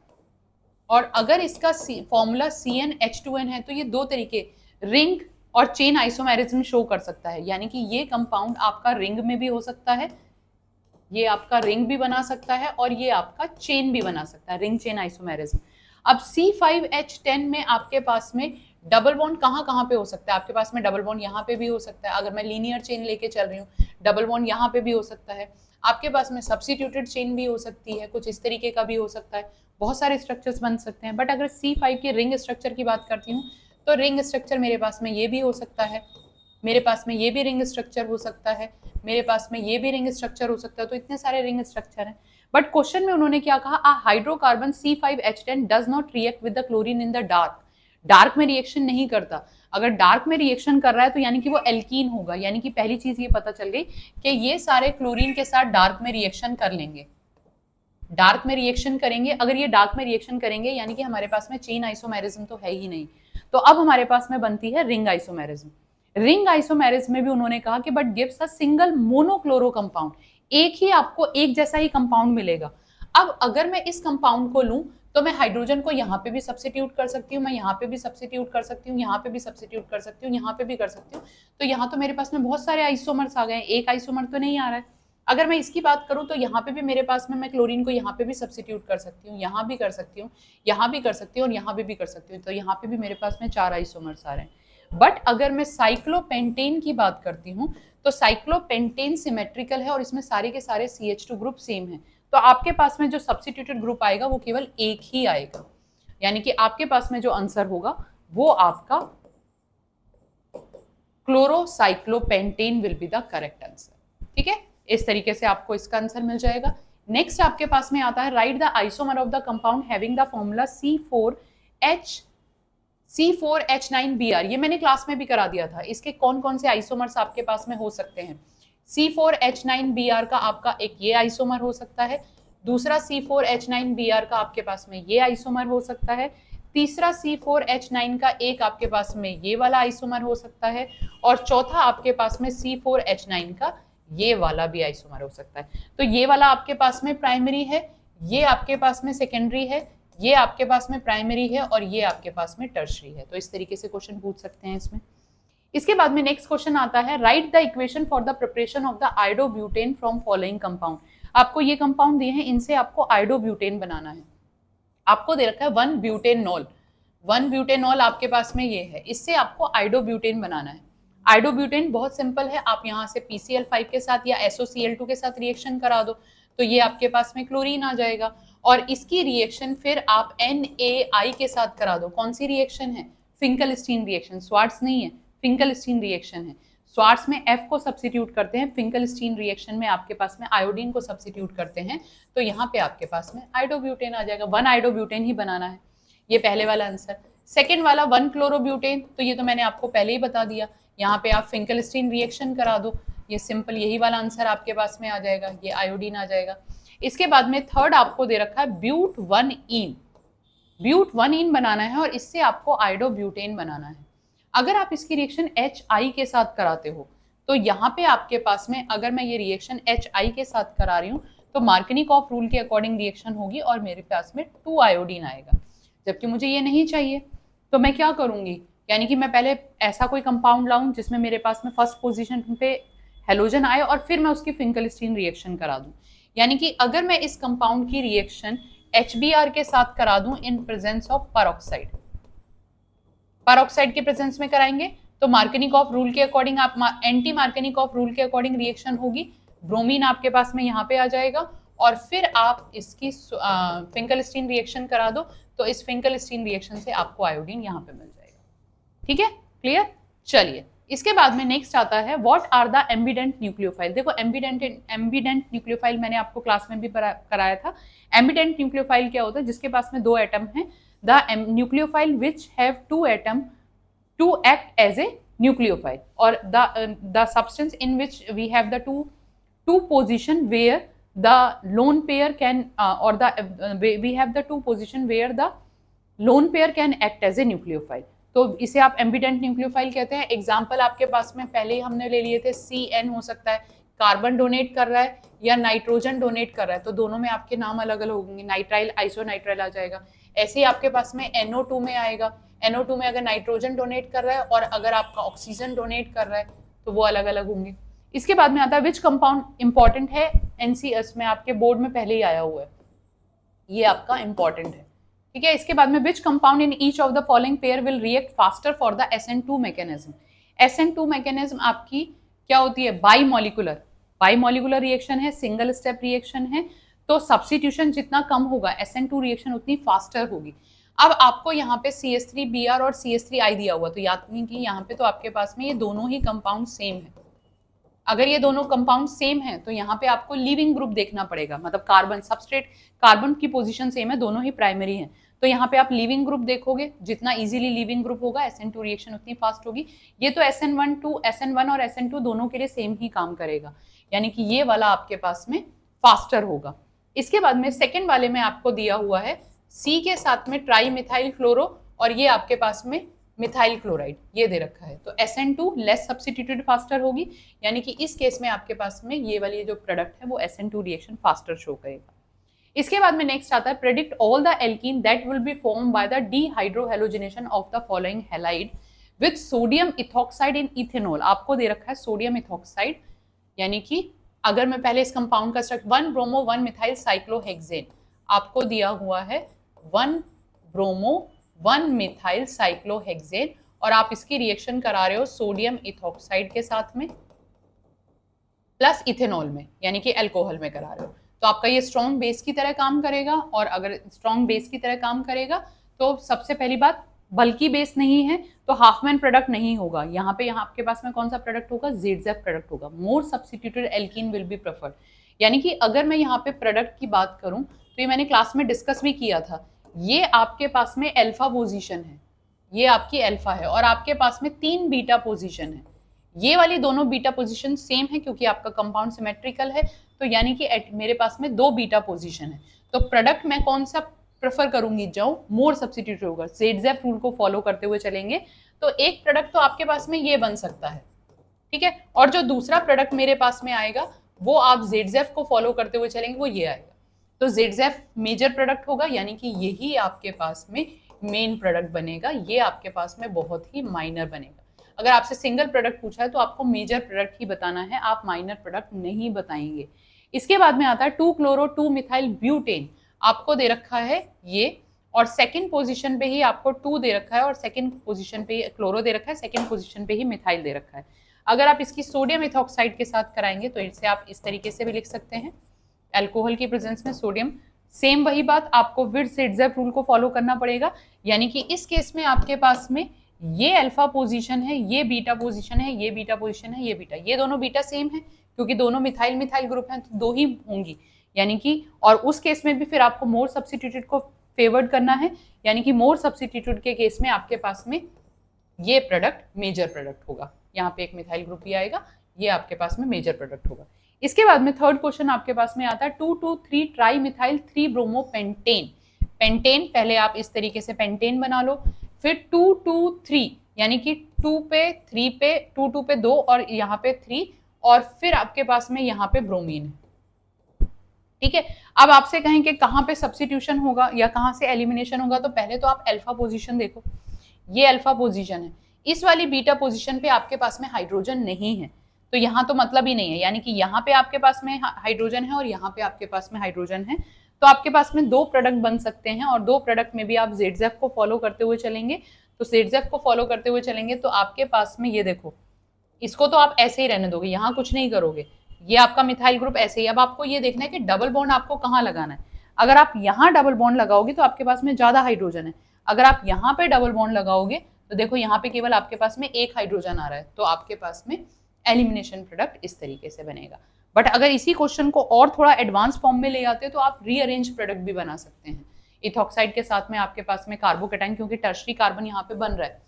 और अगर इसका फॉर्मूला CnH2n है तो ये 2 तरीके रिंग और चेन आइसोमेरिज्म शो कर सकता है। यानी कि ये कंपाउंड आपका रिंग में भी हो सकता है, ये आपका रिंग भी बना सकता है और ये आपका चेन भी बना सकता है, रिंग चेन आइसोमेरिज्म। अब C5H10 में आपके पास में डबल बॉन्ड कहाँ पे हो सकता है, आपके पास में डबल बॉन्ड यहाँ पे भी हो सकता है। अगर मैं लीनियर चेन लेके चल रही हूँ, डबल बॉन्ड यहाँ पे भी हो सकता है। आपके पास में सब्स्टिट्यूटेड चेन भी हो सकती है, कुछ इस तरीके का भी हो सकता है, बहुत सारे स्ट्रक्चर्स बन सकते हैं। बट अगर C5 के रिंग स्ट्रक्चर की बात करती हूँ तो रिंग स्ट्रक्चर मेरे पास में ये भी हो सकता है, मेरे पास में ये भी रिंग स्ट्रक्चर हो सकता है, मेरे पास में ये भी रिंग स्ट्रक्चर हो सकता है। तो इतने सारे रिंग स्ट्रक्चर हैं। बट क्वेश्चन में उन्होंने क्या कहा, a hydrocarbon C5H10 does not react with the chlorine in the dark, dark में रिएक्शन नहीं करता। अगर डार्क में रिएक्शन कर रहा है तो यानी कि वो एल्कीन होगा। यानी कि पहली चीज ये पता चल गई कि ये सारे क्लोरीन के साथ डार्क में रिएक्शन कर लेंगे, डार्क में रिएक्शन करेंगे। अगर ये डार्क में रिएक्शन करेंगे यानी कि हमारे पास में चेन आइसोमेरिज्म तो है ही नहीं। तो अब हमारे पास में बनती है रिंग आइसोमेरिज्म। रिंग आइसोमेरिज्म में भी उन्होंने कहा कि but gives a single monochloro compound, एक ही आपको एक जैसा ही कंपाउंड मिलेगा। अब अगर मैं इस कंपाउंड को लूं तो मैं हाइड्रोजन को यहाँ पे भी सब्स्टिट्यूट कर सकती हूँ, मैं यहाँ पे भी सब्स्टिट्यूट कर सकती हूँ, यहाँ पे भी सब्स्टिट्यूट कर सकती हूँ, यहाँ पे भी कर सकती हूँ। तो यहाँ तो मेरे पास में बहुत सारे आइसोमर्स आ गए, एक आइसोमर तो नहीं आ रहा है। अगर मैं इसकी बात करूँ तो यहाँ पे भी मेरे पास में मैं क्लोरीन को यहाँ पे भी सब्स्टिट्यूट कर सकती हूँ, यहाँ भी कर सकती हूँ, यहाँ भी कर सकती हूँ और यहाँ पे भी कर सकती हूँ। तो यहाँ पे भी मेरे पास में 4 आइसोमर्स आ रहे हैं। बट अगर मैं साइक्लोपेंटेन की बात करती हूँ तो साइक्लोपेंटेन सिमेट्रिकल है और इसमें सारे के सारे CH2 ग्रुप सेम है। तो आपके पास में जो सब्स्टिट्यूटेड ग्रुप आएगा वो केवल एक ही आएगा। यानी कि आपके पास में जो आंसर होगा वो आपका chlorocyclopentane will be the correct answer. ठीक है, इस तरीके से आपको इसका आंसर मिल जाएगा। नेक्स्ट आपके पास में आता है write the isomer of the compound having the formula C4H9Br। ये मैंने क्लास में भी करा दिया था। इसके कौन कौन से आइसोमर्स आपके पास में हो सकते हैं। C4H9Br का आपका एक ये आइसोमर हो सकता है, दूसरा C4H9Br का आपके पास में ये आइसोमर हो सकता है, तीसरा C4H9 का एक आपके पास में ये वाला आइसोमर हो सकता है, और चौथा आपके पास में C4H9 का ये वाला भी आइसोमर हो सकता है। तो ये वाला आपके पास में प्राइमरी है, ये आपके पास में सेकेंडरी है, ये आपके पास में प्राइमरी है और ये आपके पास में टर्शरी है। तो इस तरीके से क्वेश्चन पूछ सकते हैं इसमें। इसके बाद में नेक्स्ट क्वेश्चन आता है write the equation for the preparation of the iodobutane from following compound. आपको ये कंपाउंड दिए हैं, इनसे आपको आयोडोब्यूटेन बनाना है। आपको दे रखा है 1-ब्यूटेनॉल, 1-ब्यूटेनॉल आपके पास में ये है, इससे आपको आयोडोब्यूटेन बनाना है। आयोडोब्यूटेन बहुत सिंपल है, आप यहाँ से PCl5 के साथ या SOCl2 के साथ रिएक्शन करा दो तो ये आपके पास में क्लोरीन आ जाएगा, और इसकी रिएक्शन फिर आप NaI के साथ करा दो। कौन सी रिएक्शन है? फिंकलस्टीन रिएक्शन, स्वार्ट्स नहीं है, फिंकलस्टीन रिएक्शन है। स्वार्ट्स में F को सब्स्टिट्यूट करते हैं, फिंकलस्टीन रिएक्शन में आपके पास में आयोडीन को सब्स्टिट्यूट करते हैं, तो यहाँ पे आपके पास में आयोडोब्यूटेन आ जाएगा। 1 आयोडोब्यूटेन ही बनाना है, ये पहले वाला आंसर। सेकेंड वाला 1 क्लोरोब्यूटेन, तो ये तो मैंने आपको पहले ही बता दिया। यहाँ पे आप फिंकलस्टीन रिएक्शन करा दो, ये सिंपल यही वाला आंसर आपके पास में आ जाएगा, ये आयोडीन आ जाएगा। इसके बाद में थर्ड आपको दे रखा है ब्यूट 1इन, ब्यूट 1इन बनाना है और इससे आपको आयोडोब्यूटेन बनाना है। अगर आप इसकी रिएक्शन HI के साथ कराते हो तो यहाँ पे आपके पास में अगर मैं ये रिएक्शन HI के साथ करा रही हूँ तो मार्कनिकॉफ रूल के अकॉर्डिंग रिएक्शन होगी और मेरे पास में 2 आयोडीन आएगा, जबकि मुझे ये नहीं चाहिए। तो मैं क्या करूँगी, यानी कि मैं पहले ऐसा कोई कंपाउंड लाऊं जिसमें मेरे पास में फर्स्ट पोजीशन पे हेलोजन आए और फिर मैं उसकी फिंकलस्टीन रिएक्शन करा दूं। यानी कि अगर मैं इस कंपाउंड की रिएक्शन HBr के साथ करा दूं in presence of peroxide, peroxide के प्रेजेंस में कराएंगे तो मार्कनिकॉफ रूल के अकॉर्डिंग आप एंटी मार्कनिकॉफ रूल के अकॉर्डिंग रिएक्शन होगी, ब्रोमीन आपके पास में यहाँ पे आ जाएगा और फिर आप इसकी फिंकलस्टीन रिएक्शन करा दो तो इस फिंकलस्टीन रिएक्शन से आपको आयोडीन यहाँ पे मिल जाएगा। ठीक है, क्लियर? चलिए इसके बाद में नेक्स्ट आता है what are the ambident nucleophile. देखो एम्बिडेंट न्यूक्लियोफाइल मैंने आपको क्लास में भी कराया था। एम्बिडेंट न्यूक्लियोफाइल क्या होता है? जिसके पास में 2 एटम हैं। The nucleophile which have 2 atom to act as a nucleophile, or the substance in which we have the two position where the lone pair can or the we have the 2 position where the lone pair can act as a nucleophile। तो इसे आप ambient nucleophile कहते हैं। Example आपके पास में पहले ही हमने ले लिए थे, CN हो सकता है, कार्बन डोनेट कर रहा है या नाइट्रोजन डोनेट कर रहा है, तो दोनों में आपके नाम अलग अलग होंगे। नाइट्राइल, आइसोनाइट्राइल आ जाएगा। ऐसे ही आपके पास में NO2 में आएगा, NO2 में अगर नाइट्रोजन डोनेट कर रहा है और अगर आपका ऑक्सीजन डोनेट कर रहा है तो वो अलग अलग होंगे। इसके बाद में आता है विच कंपाउंड इंपॉर्टेंट है, NCS में आपके बोर्ड में पहले ही आया हुआ है, ये आपका इंपॉर्टेंट है। ठीक है, इसके बाद में which compound in each of the following pair will react faster for the SN2 mechanism. SN2 mechanism आपकी क्या होती है? बाईमोलिकुलर रिएक्शन है, सिंगल स्टेप रिएक्शन है, तो सब्स्टिट्यूशन जितना कम होगा SN2 रिएक्शन उतनी फास्टर होगी। अब आपको यहाँ पे CH3Br और CH3I दिया हुआ, तो याद नहीं कि यहाँ पे तो आपके पास में ये दोनों ही कंपाउंड सेम है। अगर ये दोनों कंपाउंड सेम है तो यहाँ पे आपको लीविंग ग्रुप देखना पड़ेगा, मतलब कार्बन सबस्ट्रेट, कार्बन की पोजीशन सेम है, दोनों ही प्राइमरी हैं, तो यहाँ पे आप लीविंग ग्रुप देखोगे, जितना इजीली लीविंग ग्रुप होगा SN2 रिएक्शन उतनी फास्ट होगी। ये तो SN1 और SN2 दोनों के लिए सेम ही काम करेगा, यानी कि ये वाला आपके पास में फास्टर होगा। इसके बाद में सेकेंड वाले में आपको दिया हुआ है C के साथ में ट्राई मिथाइल क्लोरो और ये आपके पास में मिथाइल क्लोराइड, ये दे रखा है, तो SN2 लेस सब्स्टिट्यूटेड फास्टर होगी, यानी कि इस केस में आपके पास में ये वाली जो प्रोडक्ट है वो SN2 रिएक्शन फास्टर शो करेगा। इसके बाद में नेक्स्ट आता है predict all the alkene that will be form by the dehydrohalogenation of the following halide with sodium ethoxide in ethanol. आपको दे रखा है सोडियम इथॉक्साइड, यानी कि अगर मैं पहले इस कंपाउंड का स्ट्रक्चर 1 ब्रोमो 1 मिथाइल साइक्लोहेक्सेन, आपको दिया हुआ है 1 ब्रोमो 1 मिथाइल साइक्लोहेक्सेन और आप इसकी रिएक्शन करा रहे हो सोडियम इथॉक्साइड के साथ में प्लस इथेनॉल में, यानी कि अल्कोहल में करा रहे हो, तो आपका ये स्ट्रॉन्ग बेस की तरह काम करेगा। और अगर स्ट्रॉन्ग बेस की तरह काम करेगा तो सबसे पहली बात, बल्कि बेस नहीं है तो हाफमैन प्रोडक्ट नहीं होगा। यहाँ आपके पास में कौन सा प्रोडक्ट होगा? ZZ प्रोडक्ट होगा। मोर substituted alkene will be preferred, यानी कि अगर मैं यहाँ पे प्रोडक्ट की बात करूँ तो ये मैंने क्लास में डिस्कस भी किया था, ये आपके पास में अल्फा पोजीशन है, ये आपकी अल्फा है और आपके पास में 3 बीटा पोजीशन है। ये वाली दोनों बीटा पोजीशन सेम है क्योंकि आपका कंपाउंड सिमेट्रिकल है, तो यानी कि मेरे पास में 2 बीटा पोजीशन है, तो प्रोडक्ट मैं कौन सा प्रेफर करूंगी? जो मोर सब्स्टिट्यूट होगा, ZZ रूल को फॉलो करते हुए चलेंगे तो एक प्रोडक्ट तो आपके पास में ये बन सकता है, ठीक है, और जो दूसरा प्रोडक्ट मेरे पास में आएगा वो आप ZZ को फॉलो करते हुए चलेंगे, वो ये आएगा, तो ZZ मेजर प्रोडक्ट होगा, यानी कि यही आपके पास में मेन प्रोडक्ट बनेगा, ये आपके पास में बहुत ही माइनर बनेगा। अगर आपसे सिंगल प्रोडक्ट पूछा है तो आपको मेजर प्रोडक्ट ही बताना है, आप माइनर प्रोडक्ट नहीं बताएंगे। इसके बाद में आता है 2 क्लोरो 2 मिथाइल ब्यूटेन, आपको दे रखा है ये, और सेकंड पोजीशन पे ही आपको 2 दे रखा है और सेकंड पोजीशन पे क्लोरो दे रखा है, सेकंड पोजीशन पे ही मिथाइल दे रखा है। अगर आप इसकी सोडियम इथॉक्साइड के साथ कराएंगे तो इसे आप इस तरीके से भी लिख सकते हैं, अल्कोहल की प्रेजेंस में सोडियम सेम वही बात आपको विर्ट्ज-ज़ेडज़ेफ रूल को फॉलो करना पड़ेगा, यानी कि इस केस में आपके पास में ये अल्फा पोजीशन है, ये बीटा पोजीशन है, ये बीटा पोजीशन है, ये बीटा, ये दोनों बीटा सेम है क्योंकि दोनों मिथाइल मिथाइल ग्रुप हैं तो 2 ही होंगी, यानी कि और उस केस में भी फिर आपको मोर सब्स्टिट्यूटेड को फेवर्ड करना है, यानी कि मोर सब्स्टिट्यूटेड के केस में आपके पास में ये प्रोडक्ट मेजर प्रोडक्ट होगा। यहाँ पे एक मिथाइल ग्रुप ही आएगा, ये आपके पास में मेजर प्रोडक्ट होगा। इसके बाद में थर्ड क्वेश्चन आपके पास में आता है 2,2,3 tri methyl 3 bromo pentane. Pentane पहले आप इस तरीके से पेंटेन बना लो, फिर 2,2,3 यानी कि 2 पे 3 पे 2 पे 2 और यहाँ पे 3 और फिर आपके पास में यहाँ पे ब्रोमीन है। ठीक है, अब आपसे कहें कि कहाँ पे सब्स्टिट्यूशन होगा या कहाँ से एलिमिनेशन होगा, तो पहले तो आप अल्फा पोजीशन देखो, ये अल्फा पोजीशन है, इस वाली बीटा पोजीशन पे आपके पास में हाइड्रोजन नहीं है तो यहाँ तो मतलब ही नहीं है, यानी कि यहाँ पे आपके पास में हाइड्रोजन है और यहाँ पे आपके पास में हाइड्रोजन है, तो आपके पास में 2 प्रोडक्ट बन सकते हैं और 2 प्रोडक्ट में भी आप ज़ेडज़ेफ को फॉलो करते हुए चलेंगे, तो ज़ेडज़ेफ को फॉलो करते हुए चलेंगे तो आपके पास में ये देखो, इसको तो आप ऐसे ही रहने दोगे, यहाँ कुछ नहीं करोगे, ये आपका मिथाइल ग्रुप ऐसे ही। अब आपको ये देखना है कि डबल बॉन्ड आपको कहाँ लगाना है। अगर आप यहाँ डबल बॉन्ड लगाओगे तो आपके पास में ज्यादा हाइड्रोजन है, अगर आप यहाँ पे डबल बॉन्ड लगाओगे तो देखो यहाँ पे केवल आपके पास में एक हाइड्रोजन आ रहा है, तो आपके पास में एलिमिनेशन प्रोडक्ट इस तरीके से बनेगा। बट अगर इसी क्वेश्चन को और थोड़ा एडवांस फॉर्म में ले आते हैं तो आप रीअरेंज प्रोडक्ट भी बना सकते हैं। इथॉक्साइड के साथ में आपके पास में कार्बोकेटाइन, क्योंकि टर्शरी कार्बन यहाँ पे बन रहा है,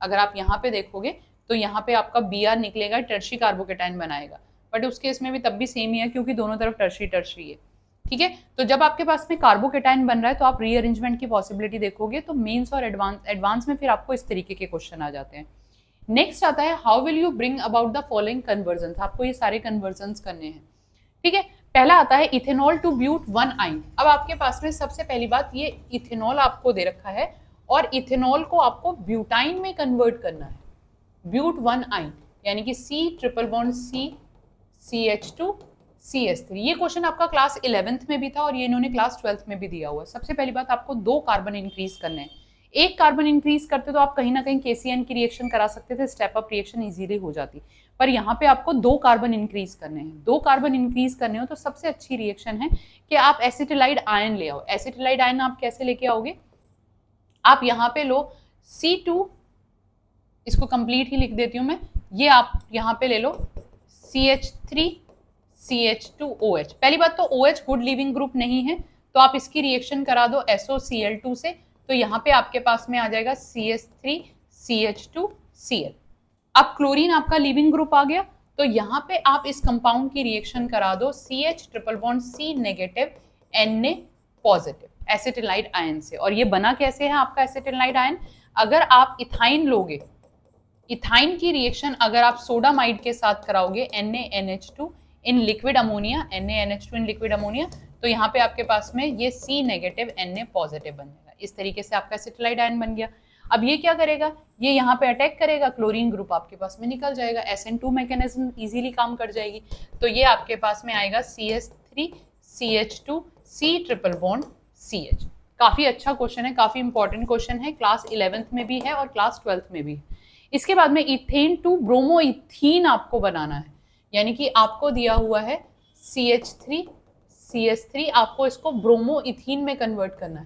अगर आप यहाँ पे देखोगे तो यहाँ पे आपका Br निकलेगा, टर्शरी कार्बोकेटाइन बनाएगा, बट उस केस में भी तब भी सेम ही है क्योंकि दोनों तरफ टर्शरी टर्शरी है। ठीक है, तो जब आपके पास में कार्बोकेटाइन बन रहा है तो आप रीअरेंजमेंट की पॉसिबिलिटी देखोगे, तो मेंस और एडवांस में फिर आपको इस तरीके के क्वेश्चन आ जाते हैं। नेक्स्ट आता है how will you bring about the following conversion, आपको ये सारे कन्वर्जन करने हैं। ठीक है, पहला आता है इथेनॉल टू ब्यूट 1 आइन। अब आपके पास में सबसे पहली बात, ये इथेनॉल आपको दे रखा है और इथेनॉल को आपको ब्यूटाइन में कन्वर्ट करना है, ब्यूट 1 आइन, यानी कि C triple bond C CH2 CH3। ये क्वेश्चन आपका क्लास 11th में भी था और ये इन्होंने क्लास 12th में भी दिया हुआ है। सबसे पहली बात, आपको 2 कार्बन इंक्रीज करने हैं, एक कार्बन इंक्रीज करते तो आप कहीं ना कहीं KCN की रिएक्शन करा सकते थे, स्टेप अप रिएक्शन इजीली हो जाती, पर यहाँ पे आपको 2 कार्बन इंक्रीज करने हैं। 2 कार्बन इंक्रीज करने हो तो सबसे अच्छी रिएक्शन है कि आप एसिटिलाइड आयन ले आओ। एसिटिलाइड आयन आप कैसे लेके आओगे, आप यहाँ पे लो C2, इसको कंप्लीट ही लिख देती हूँ मैं, ये आप यहाँ पे ले लो CH3 CH2OH। पहली बात तो OH गुड लीविंग ग्रुप नहीं है, तो आप इसकी रिएक्शन करा दो SOCl2 से, तो यहाँ पे आपके पास में आ जाएगा CH3 CH2Cl। अब क्लोरीन आपका लीविंग ग्रुप आ गया, तो यहाँ पे आप इस कंपाउंड की रिएक्शन करा दो CH triple bond C negative Na positive acetylide ion से। और ये बना कैसे है आपका एसिटिलाइड आयन, अगर आप इथाइन लोगे, इथाइन की रिएक्शन अगर आप सोडामाइड के साथ कराओगे NaNH2 in liquid ammonia, NaNH2 in liquid ammonia, तो यहाँ पे आपके पास में ये C नेगेटिव Na पॉजिटिव बन जाएगा। इस तरीके से आपका एसिटिलाइड आयन बन गया। अब ये क्या करेगा, ये यहाँ पे अटैक करेगा, क्लोरीन ग्रुप आपके पास में निकल जाएगा, SN2 मैकेनिज्म इजीली काम कर जाएगी, तो ये आपके पास में आएगा CH3 CH2 C triple bond CH। काफी अच्छा क्वेश्चन है, काफी इंपॉर्टेंट क्वेश्चन है, क्लास 11th में भी है और क्लास 12th में भी है। इसके बाद में इथेन टू ब्रोमो इथीन आपको बनाना है, यानी कि आपको दिया हुआ है CH3 CH3, आपको इसको ब्रोमो इथीन में कन्वर्ट करना है,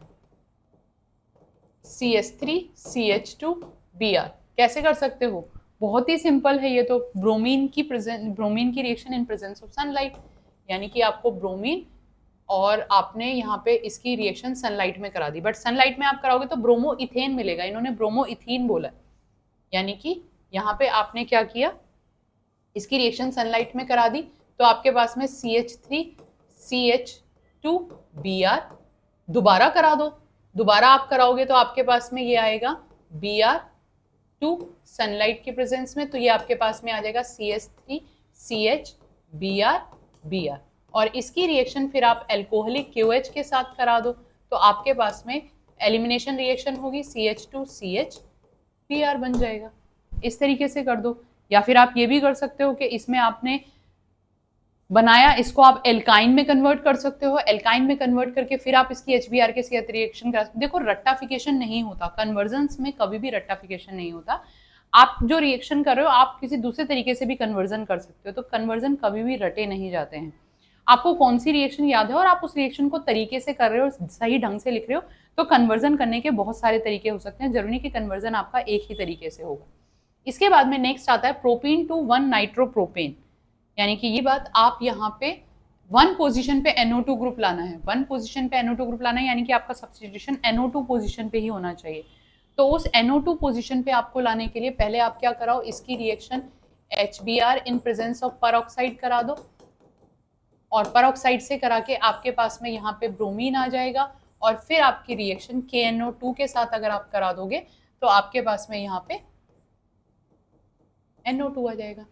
CH3 CH2 Br। कैसे कर सकते हो, बहुत ही सिंपल है, ये तो ब्रोमीन की reaction in presence of sunlight, यानी कि आपको ब्रोमीन और आपने यहाँ पे इसकी रिएक्शन सनलाइट में करा दी, बट सनलाइट में आप कराओगे तो ब्रोमो इथेन मिलेगा, इन्होंने ब्रोमो इथीन बोला, यानी कि यहाँ पे आपने क्या किया, इसकी रिएक्शन सनलाइट में करा दी, तो आपके पास में CH3 CH2 Br दोबारा करा दो, दोबारा आप कराओगे तो आपके पास में ये आएगा Br2 सनलाइट की प्रेजेंस में, तो ये आपके पास में आ जाएगा CH3 CH Br और इसकी रिएक्शन फिर आप एल्कोहलिक KOH के साथ करा दो, तो आपके पास में एलिमिनेशन रिएक्शन होगी, CH2 CH Br बन जाएगा। इस तरीके से कर दो, या फिर आप ये भी कर सकते हो कि इसमें आपने बनाया, इसको आप एल्काइन में कन्वर्ट कर सकते हो, एल्काइन में कन्वर्ट करके फिर आप इसकी HBr के साथ रिएक्शन कर सकते हो। देखो रट्टाफिकेशन नहीं होता, कन्वर्जन्स में कभी भी रट्टाफिकेशन नहीं होता, आप जो रिएक्शन कर रहे हो आप किसी दूसरे तरीके से भी कन्वर्जन कर सकते हो, तो कन्वर्जन कभी भी रटे नहीं जाते हैं। आपको कौन सी रिएक्शन याद है और आप उस रिएक्शन को तरीके से कर रहे हो, सही ढंग से लिख रहे हो, तो कन्वर्जन करने के बहुत सारे तरीके हो सकते हैं, जरूरी नहीं कि कन्वर्जन आपका एक ही तरीके से होगा। इसके बाद में नेक्स्ट आता है प्रोपीन टू 1 नाइट्रोप्रोपेन, यानी कि ये बात आप यहाँ पे 1 पोजीशन पे NO2 ग्रुप लाना है, 1 पोजीशन पे NO2 ग्रुप लाना है, यानी कि आपका सब्स्टिट्यूशन NO2 पोजीशन पे ही होना चाहिए। तो उस NO2 पोजीशन पे आपको लाने के लिए पहले आप क्या कराओ, इसकी reaction HBr in presence of peroxide करा दो, और परऑक्साइड से करा के आपके पास में यहाँ पे ब्रोमीन आ जाएगा, और फिर आपकी रिएक्शन KNO2 के साथ अगर आप करा दोगे तो आपके पास में यहाँ पे NO2 आ जाएगा,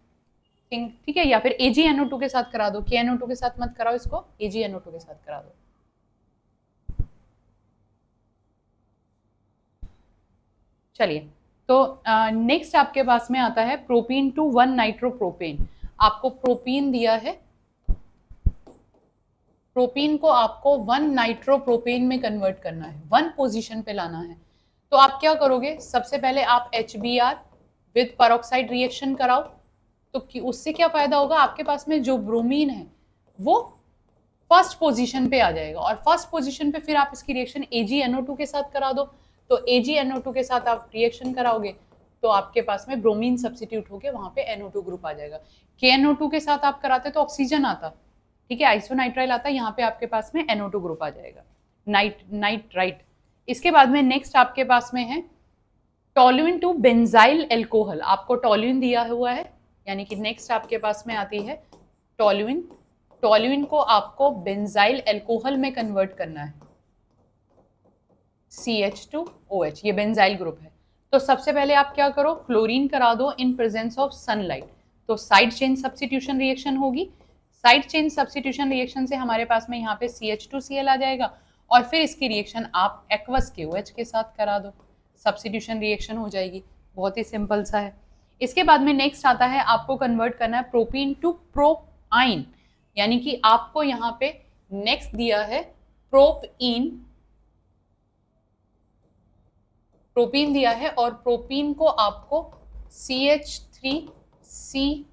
ठीक है। या फिर AgNO2 के साथ करा दो, KNO2 के साथ मत कराओ, इसको AgNO2 के साथ करा दो। चलिए, तो नेक्स्ट आपके पास में आता है प्रोपीन टू 1 नाइट्रोप्रोपेन। आपको प्रोपीन दिया है, प्रोपीन को आपको 1 नाइट्रोप्रोपेन में कन्वर्ट करना है, 1 पोजीशन पे लाना है। तो आप क्या करोगे, सबसे पहले आप HBr विद परऑक्साइड रिएक्शन कराओ, तो उससे क्या फायदा होगा, आपके पास में जो ब्रोमीन है वो फर्स्ट पोजीशन पे आ जाएगा, और फर्स्ट पोजीशन पे फिर आप इसकी रिएक्शन AgNO2 के साथ करा दो। तो AgNO2 के साथ आप रिएक्शन कराओगे तो आपके पास में ब्रोमीन सब्स्टिट्यूट होके वहां पे NO2 ग्रुप आ जाएगा। KNO2 के साथ आप कराते तो ऑक्सीजन आता, ठीक है, आइसोनाइट्राइल आता, यहाँ पे आपके पास में NO2 ग्रुप आ जाएगा, नाइट्राइट। इसके बाद में नेक्स्ट आपके पास में है टोल्यूइन टू बेंजाइल एल्कोहल। आपको टोल्यूइन दिया हुआ है, यानी कि नेक्स्ट आपके पास में आती है टोल्यूइन। टोल्यूइन को आपको बेंजाइल एल्कोहल में कन्वर्ट करना है, CH2OH, ये बेंजाइल ग्रुप है। तो सबसे पहले आप क्या करो, क्लोरीन करा दो इन प्रेजेंस ऑफ सनलाइट, तो साइड चेन सब्स्टिट्यूशन रिएक्शन होगी। साइड चेन सब्स्टिट्यूशन रिएक्शन से हमारे पास में यहाँ पे CH2Cl आ जाएगा, और फिर इसकी रिएक्शन आप एक्वस KOH के साथ करा दो, सब्स्टिट्यूशन रिएक्शन हो जाएगी, बहुत ही सिंपल सा है। इसके बाद में नेक्स्ट आता है, आपको कन्वर्ट करना है प्रोपीन टू प्रोपाइन, यानी कि आपको यहाँ पे नेक्स्ट दिया है प्रोपीन दिया है, और प्रोपीन को आपको CH3C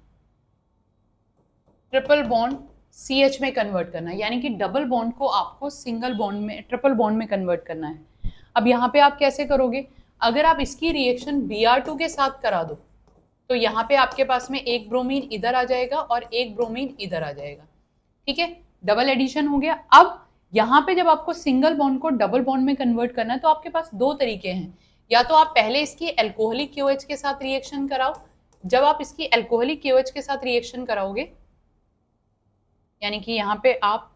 ट्रिपल बॉन्ड CH में कन्वर्ट करना है, यानी कि डबल बॉन्ड को आपको सिंगल बॉन्ड में, ट्रिपल बॉन्ड में कन्वर्ट करना है। अब यहाँ पे आप कैसे करोगे, अगर आप इसकी रिएक्शन Br2 के साथ करा दो तो यहाँ पे आपके पास में एक ब्रोमीन इधर आ जाएगा और एक ब्रोमीन इधर आ जाएगा, ठीक है, डबल एडिशन हो गया। अब यहाँ पे जब आपको सिंगल बॉन्ड को डबल बॉन्ड में कन्वर्ट करना है तो आपके पास 2 तरीके हैं, या तो आप पहले इसकी एल्कोहलिक KOH के साथ रिएक्शन कराओ। जब आप इसकी एल्कोहलिक KOH के साथ रिएक्शन कराओगे, यानी कि यहाँ पे आप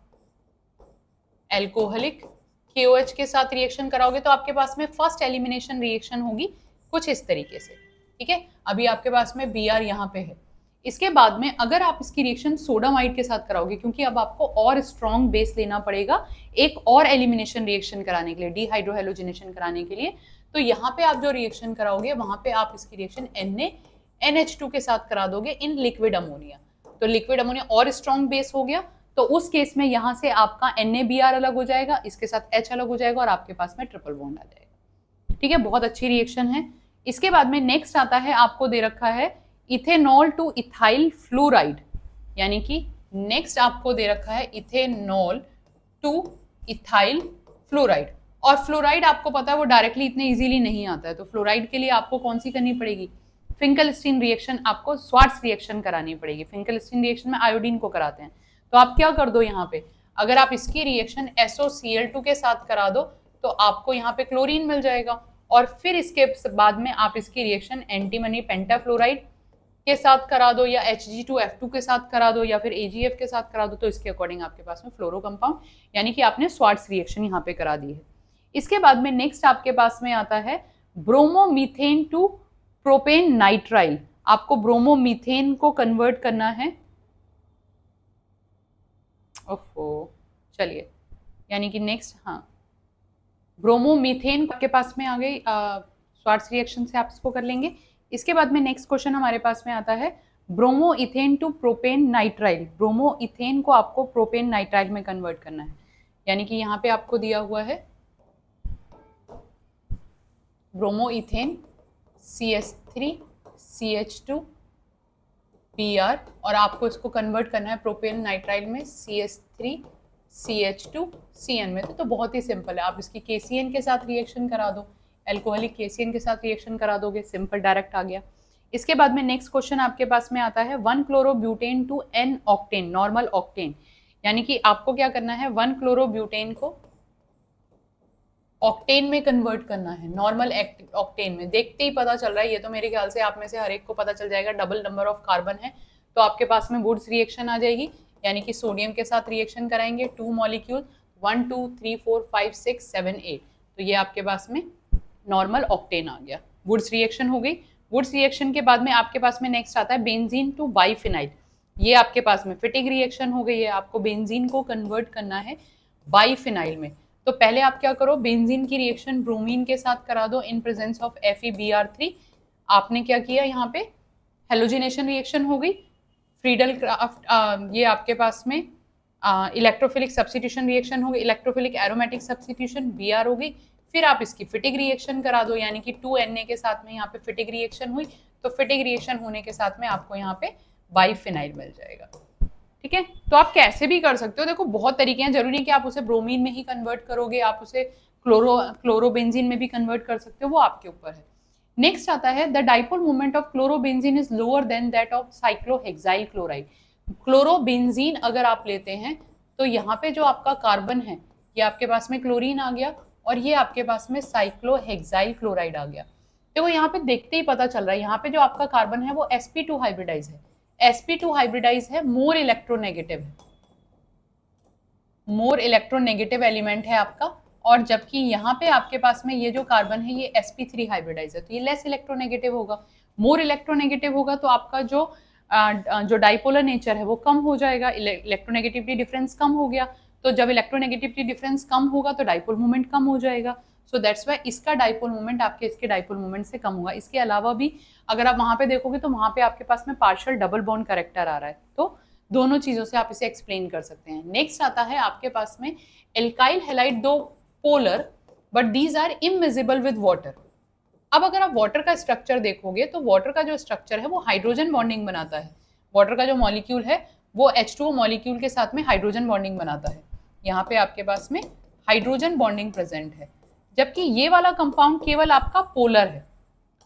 एल्कोहलिक KOH के साथ रिएक्शन कराओगे तो आपके पास में फर्स्ट एलिमिनेशन रिएक्शन होगी कुछ इस तरीके से, ठीक है। अभी आपके पास में Br यहाँ पे है। इसके बाद में अगर आप इसकी रिएक्शन सोडामाइड के साथ कराओगे, क्योंकि अब आपको और स्ट्रॉन्ग बेस लेना पड़ेगा एक और एलिमिनेशन रिएक्शन कराने के लिए, डिहाइड्रोहेलोजिनेशन कराने के लिए, तो यहाँ पे आप जो रिएक्शन कराओगे वहां पे आप इसकी रिएक्शन NaNH2 के साथ करा दोगे इन लिक्विड अमोनिया। तो लिक्विड अमोनिया और स्ट्रॉन्ग बेस हो गया, तो उस केस में यहाँ से आपका NaBr अलग हो जाएगा, इसके साथ H अलग हो जाएगा, और आपके पास में ट्रिपल बॉन्ड आ जाएगा, ठीक है, बहुत अच्छी रिएक्शन है। इसके बाद में नेक्स्ट आता है, आपको दे रखा है इथेनॉल टू इथाइल फ्लोराइड, यानी कि नेक्स्ट आपको दे रखा है इथेनॉल टू इथाइल फ्लोराइड। और फ्लोराइड आपको पता है वो डायरेक्टली इतने इजीली नहीं आता है, तो फ्लोराइड के लिए आपको कौन सी करनी पड़ेगी, फिंकलस्टीन रिएक्शन, आपको स्वार्ट्स रिएक्शन करानी पड़ेगी। फिंकलस्टीन रिएक्शन में आयोडीन को कराते हैं, तो आप क्या कर दो, यहाँ पे अगर आप इसकी रिएक्शन SOCl2 के साथ करा दो तो आपको यहाँ पे क्लोरीन मिल जाएगा, और फिर इसके बाद में आप इसकी रिएक्शन एंटीमनी पेंटाफ्लोराइड के साथ करा दो, या Hg2F2 के साथ करा दो, या फिर AgF के साथ करा दो, तो इसके अकॉर्डिंग आपके पास में फ्लोरो कंपाउंड, यानी कि आपने स्वार्ट्स रिएक्शन यहाँ पे करा दी है। इसके बाद में नेक्स्ट आपके पास में आता है ब्रोमोमीथेन टू प्रोपेन नाइट्राइल। आपको ब्रोमोमीथेन को कन्वर्ट करना है, ओफो, चलिए, यानी कि नेक्स्ट, हाँ, ब्रोमोमीथेन आपके पास में आ गई, स्वार्ट्स रिएक्शन से आप इसको कर लेंगे। इसके बाद में नेक्स्ट क्वेश्चन हमारे पास में आता है bromoethane to propane nitrile. Bromoethane को आपको प्रोपेन नाइट्राइल में कन्वर्ट करना है, यानी कि यहाँ पे आपको दिया हुआ है ब्रोमो इथेन CH3CH2 Br, और आपको इसको कन्वर्ट करना है प्रोपेन नाइट्राइल में CH3 CH2 CN में। तो बहुत ही सिंपल है, आप इसकी KCN के साथ रिएक्शन करा दो, एल्कोहलिक KCN के साथ रिएक्शन करा दोगे, सिंपल डायरेक्ट आ गया। इसके बाद में नेक्स्ट क्वेश्चन आपके पास में आता है 1 chlorobutane to N octane normal octane, यानी कि आपको क्या करना है 1 क्लोरोब्यूटेन को ऑक्टेन में कन्वर्ट करना है, नॉर्मल ऑक्टेन में। देखते ही पता चल रहा है, ये तो मेरे ख्याल से आप में से हर एक को पता चल जाएगा, डबल नंबर ऑफ कार्बन है तो आपके पास में वुड्स रिएक्शन आ जाएगी, यानी कि सोडियम के साथ रिएक्शन कराएंगे 2 मॉलिक्यूल 1 2 3 4 5 6 7 8, तो ये आपके पास में नॉर्मल ऑक्टेन आ गया, वुड्स रिएक्शन हो गई। वुड्स रिएक्शन के बाद में आपके पास में नेक्स्ट आता है बेंजीन टू बाइफिनाइल, ये आपके पास में फिटिंग रिएक्शन हो गई है, आपको बेंजीन को कन्वर्ट करना है बाइफिनाइल में। तो पहले आप क्या करो, बेंजीन की रिएक्शन ब्रोमीन के साथ करा दो इन प्रेजेंस ऑफ FeBr3। आपने क्या किया, यहाँ पे हेलोजिनेशन रिएक्शन हो गई, फ्रीडल क्राफ्ट, ये आपके पास में इलेक्ट्रोफिलिक सब्स्टिट्यूशन रिएक्शन हो गई, इलेक्ट्रोफिलिक एरोमेटिक सब्स्टिट्यूशन Br हो गई। फिर आप इसकी फिटिंग रिएक्शन करा दो, यानी कि 2Na के साथ में यहाँ पे फिटिंग रिएक्शन हुई, तो फिटिंग रिएक्शन होने के साथ में आपको यहाँ पे बाइफिनाइल मिल जाएगा। ठीक है, तो आप कैसे भी कर सकते हो, देखो बहुत तरीके हैं, जरूरी कि आप उसे ब्रोमीन में ही कन्वर्ट करोगे, आप उसे क्लोरोबेंजीन में भी कन्वर्ट कर सकते हो, वो आपके ऊपर है। नेक्स्ट आता है the dipole moment of chlorobenzene is lower than that of cyclohexyl chloride. Chlorobenzene अगर आप लेते हैं तो यहाँ पे जो आपका कार्बन है ये आपके पास में क्लोरीन आ गया और ये आपके पास में साइक्लोहेक्साइल क्लोराइड आ गया। देखो यहाँ पे देखते ही पता चल रहा है, यहाँ पे जो आपका कार्बन है वो sp2 हाइब्रिडाइज है, sp2 हाइब्रिडाइज है, मोर इलेक्ट्रोनेगेटिव है, मोर इलेक्ट्रोनेगेटिव एलिमेंट है आपका, और जबकि यहाँ पे आपके पास में ये जो कार्बन है ये sp3 हाइब्रिडाइज है, तो ये लेस इलेक्ट्रोनेगेटिव होगा। मोर इलेक्ट्रोनेगेटिव होगा तो आपका जो डाइपोलर नेचर है वो कम हो जाएगा, इलेक्ट्रोनेगेटिविटी डिफरेंस कम हो गया, तो जब इलेक्ट्रोनेगेटिविटी डिफरेंस कम होगा तो डाइपोल मोमेंट कम हो जाएगा। सो दैट्स वाई इसका डाइपोल मोमेंट आपके इसके डाइपोल मोमेंट से कम होगा। इसके अलावा भी अगर आप वहां पे देखोगे तो वहां पे आपके पास में पार्शियल डबल बॉन्ड कैरेक्टर आ रहा है, तो दोनों चीजों से आप इसे एक्सप्लेन कर सकते हैं। नेक्स्ट आता है आपके पास में एल्काइल हैलाइड, दो polar but these are immiscible with water. अब अगर आप वाटर का स्ट्रक्चर देखोगे तो वाटर का जो स्ट्रक्चर है वो हाइड्रोजन बॉन्डिंग बनाता है, वाटर का जो मॉलिक्यूल है वो H2O मॉलिक्यूल के साथ में हाइड्रोजन बॉन्डिंग बनाता है, यहाँ पे आपके पास में हाइड्रोजन बॉन्डिंग प्रेजेंट है, जबकि ये वाला कंपाउंड केवल आपका पोलर है,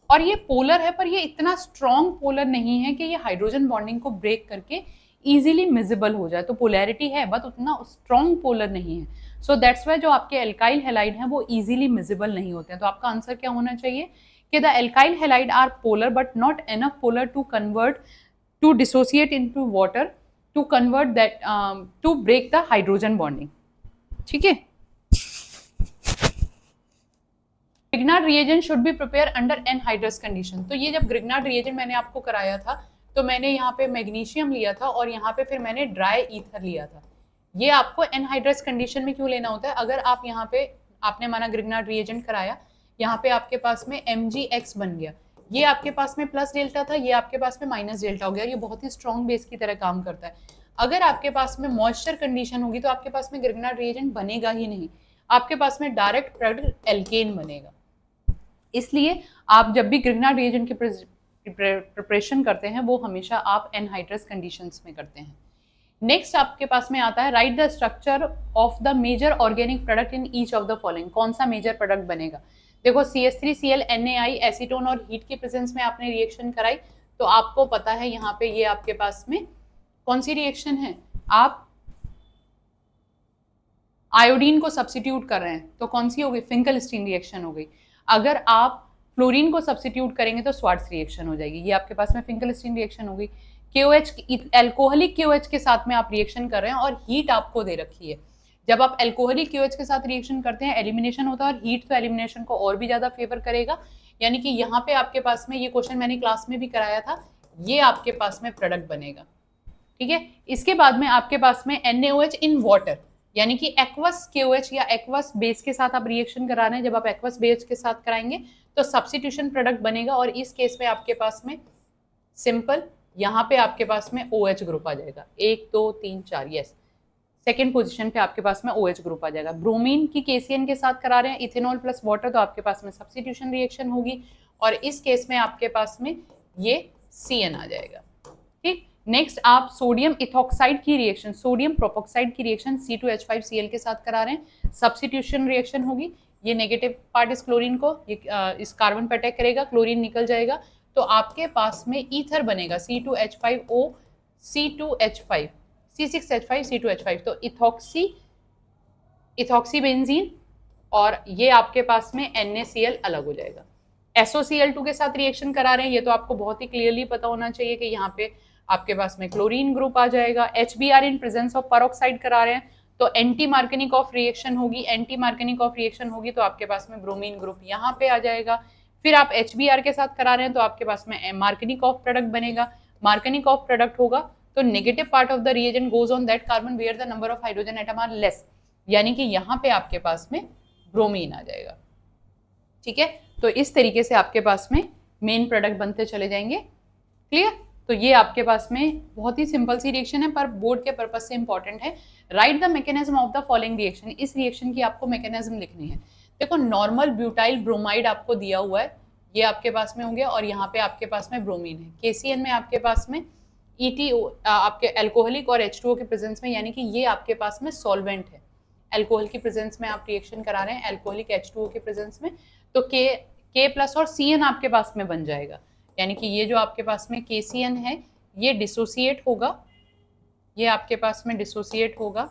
और ये पोलर है पर ये इतना स्ट्रॉन्ग पोलर नहीं है कि ये हाइड्रोजन बॉन्डिंग को ब्रेक करके इजीली मिजिबल हो जाए, तो पोलैरिटी है बट उतना स्ट्रॉन्ग पोलर नहीं है। सो दैट्स वाई जो आपके एल्काइल हैलाइड हैं वो इजीली मिजिबल नहीं होते हैं। तो आपका आंसर क्या होना चाहिए कि the alkyl halide are polar but not enough polar to convert to dissociate into water to convert that to break the hydrogen bonding. ठीक है, Grignard reagent should be prepare under anhydrous condition. तो ये जब Grignard reagent मैंने आपको कराया था तो मैंने यहाँ पे मैग्नीशियम लिया था और यहाँ पे फिर मैंने ड्राई ईथर लिया था। ये आपको एनहाइड्रस कंडीशन में क्यों लेना होता है, अगर आप यहाँ पे आपने माना ग्रिग्नार्ड रिएजेंट कराया, यहाँ पे आपके पास में Mgx बन गया, ये आपके पास में प्लस डेल्टा था, ये आपके पास में माइनस डेल्टा हो गया, ये बहुत ही स्ट्रॉन्ग बेस की तरह काम करता है। अगर आपके पास में मॉइस्चर कंडीशन होगी तो आपके पास में ग्रिग्नार्ड रिएजेंट बनेगा ही नहीं, आपके पास में डायरेक्ट प्रोडक्ट एल्केन बनेगा। इसलिए आप जब भी ग्रिग्नार्ड रिएजेंट की प्रिपरेशन करते हैं वो हमेशा आप एनहाइड्रस कंडीशंस में करते हैं। नेक्स्ट आपके पास में आता है write the structure of the major organic product in each of the following. कौन सा मेजर प्रोडक्ट बनेगा, देखो CH3Cl NaI एसीटोन और हीट के प्रेजेंस में आपने रिएक्शन कराई तो आपको पता है यहाँ पे ये आपके पास में कौन सी रिएक्शन है, आप आयोडीन को सब्स्टिट्यूट कर रहे हैं तो कौन सी हो गई, फिंकलस्टीन रिएक्शन हो गई। अगर आप फ्लोरीन को सब्स्टिट्यूट करेंगे तो स्वार्ट्स रिएक्शन हो जाएगी, ये आपके पास में फिंकलस्टीन रिएक्शन हो गई। KOH एल्कोहलिक KOH के साथ में आप रिएक्शन कर रहे हैं और हीट आपको दे रखी है, जब आप एल्कोहलिक KOH के साथ रिएक्शन करते हैं एलिमिनेशन होता है और हीट तो एलिमिनेशन को और भी ज्यादा फेवर करेगा, यानी कि यहाँ पे आपके पास में ये क्वेश्चन मैंने क्लास में भी कराया था, ये आपके पास में प्रोडक्ट बनेगा। ठीक है, इसके बाद में आपके पास में NaOH इन वाटर, यानी कि एक्वस KOH या एक्वस बेस के साथ आप रिएक्शन करा रहे हैं, जब आप एक्वस बेस के साथ कराएंगे तो सब्स्टिट्यूशन प्रोडक्ट बनेगा और इस केस में आपके पास में सिंपल यहाँ पे आपके पास में OH ग्रुप आ जाएगा, 1 2 3 4, यस सेकेंड पोजीशन पे आपके पास में OH ग्रुप आ जाएगा। ब्रोमीन की KCN के साथ करा रहे हैं इथेनॉल प्लस वाटर तो आपके पास में सब्स्टिट्यूशन रिएक्शन होगी और इस केस में आपके पास में ये CN आ जाएगा। ठीक, नेक्स्ट आप सोडियम इथॉक्साइड की रिएक्शन, सोडियम प्रोपोक्साइड की रिएक्शन C2H5Cl के साथ करा रहे हैं, सब्स्टिट्यूशन रिएक्शन होगी। ये नेगेटिव पार्ट इस क्लोरीन को इस कार्बन पर अटैक करेगा, क्लोरीन निकल जाएगा, तो आपके पास में ईथर बनेगा C2H5O C2H5 C6H5 C2H5, तो इथॉक्सी बेंजीन, और ये आपके पास में NaCl अलग हो जाएगा। SOCl2 के साथ रिएक्शन करा रहे हैं, ये तो आपको बहुत ही क्लियरली पता होना चाहिए कि यहाँ पे आपके पास में क्लोरीन ग्रुप आ जाएगा। HBr in presence of peroxide करा रहे हैं, तो एंटी मार्केनिकॉफ रिएक्शन होगी, एंटी मार्केनिकॉफ रिएक्शन होगी तो आपके पास में ब्रोमीन ग्रुप यहाँ पे आ जाएगा। फिर आप HBr के साथ करा रहे हैं तो आपके पास में मार्केनिकॉफ प्रोडक्ट बनेगा, मार्केनिकॉफ प्रोडक्ट होगा तो negative part of the reagent goes on that carbon where the number of hydrogen atom are less, यानी कि यहाँ पे आपके पास में ब्रोमीन आ जाएगा। ठीक है, तो इस तरीके से आपके पास में मेन प्रोडक्ट बनते चले जाएंगे। क्लियर? तो ये आपके पास में बहुत ही सिंपल सी रिएक्शन है, पर बोर्ड के पर्पज से इंपॉर्टेंट है। Write the mechanism of the following reaction, इस रिएक्शन की आपको मैकेनिज्म लिखनी है। देखो नॉर्मल ब्यूटाइल ब्रोमाइड आपको दिया हुआ है, ये आपके पास में हो गया, और यहाँ पे आपके पास में ब्रोमीन है। KCN में आपके पास में ETO आपके एल्कोहलिक और H2O के प्रेजेंस में, यानी कि ये आपके पास में सॉल्वेंट है, एल्कोहल की प्रेजेंस में आप रिएक्शन करा रहे हैं एल्कोहलिक H2O के प्रेजेंस में, तो K प्लस और CN आपके पास में बन जाएगा, यानी कि ये जो आपके पास में KCN है ये डिसोसिएट होगा, ये आपके पास में डिसोसिएट होगा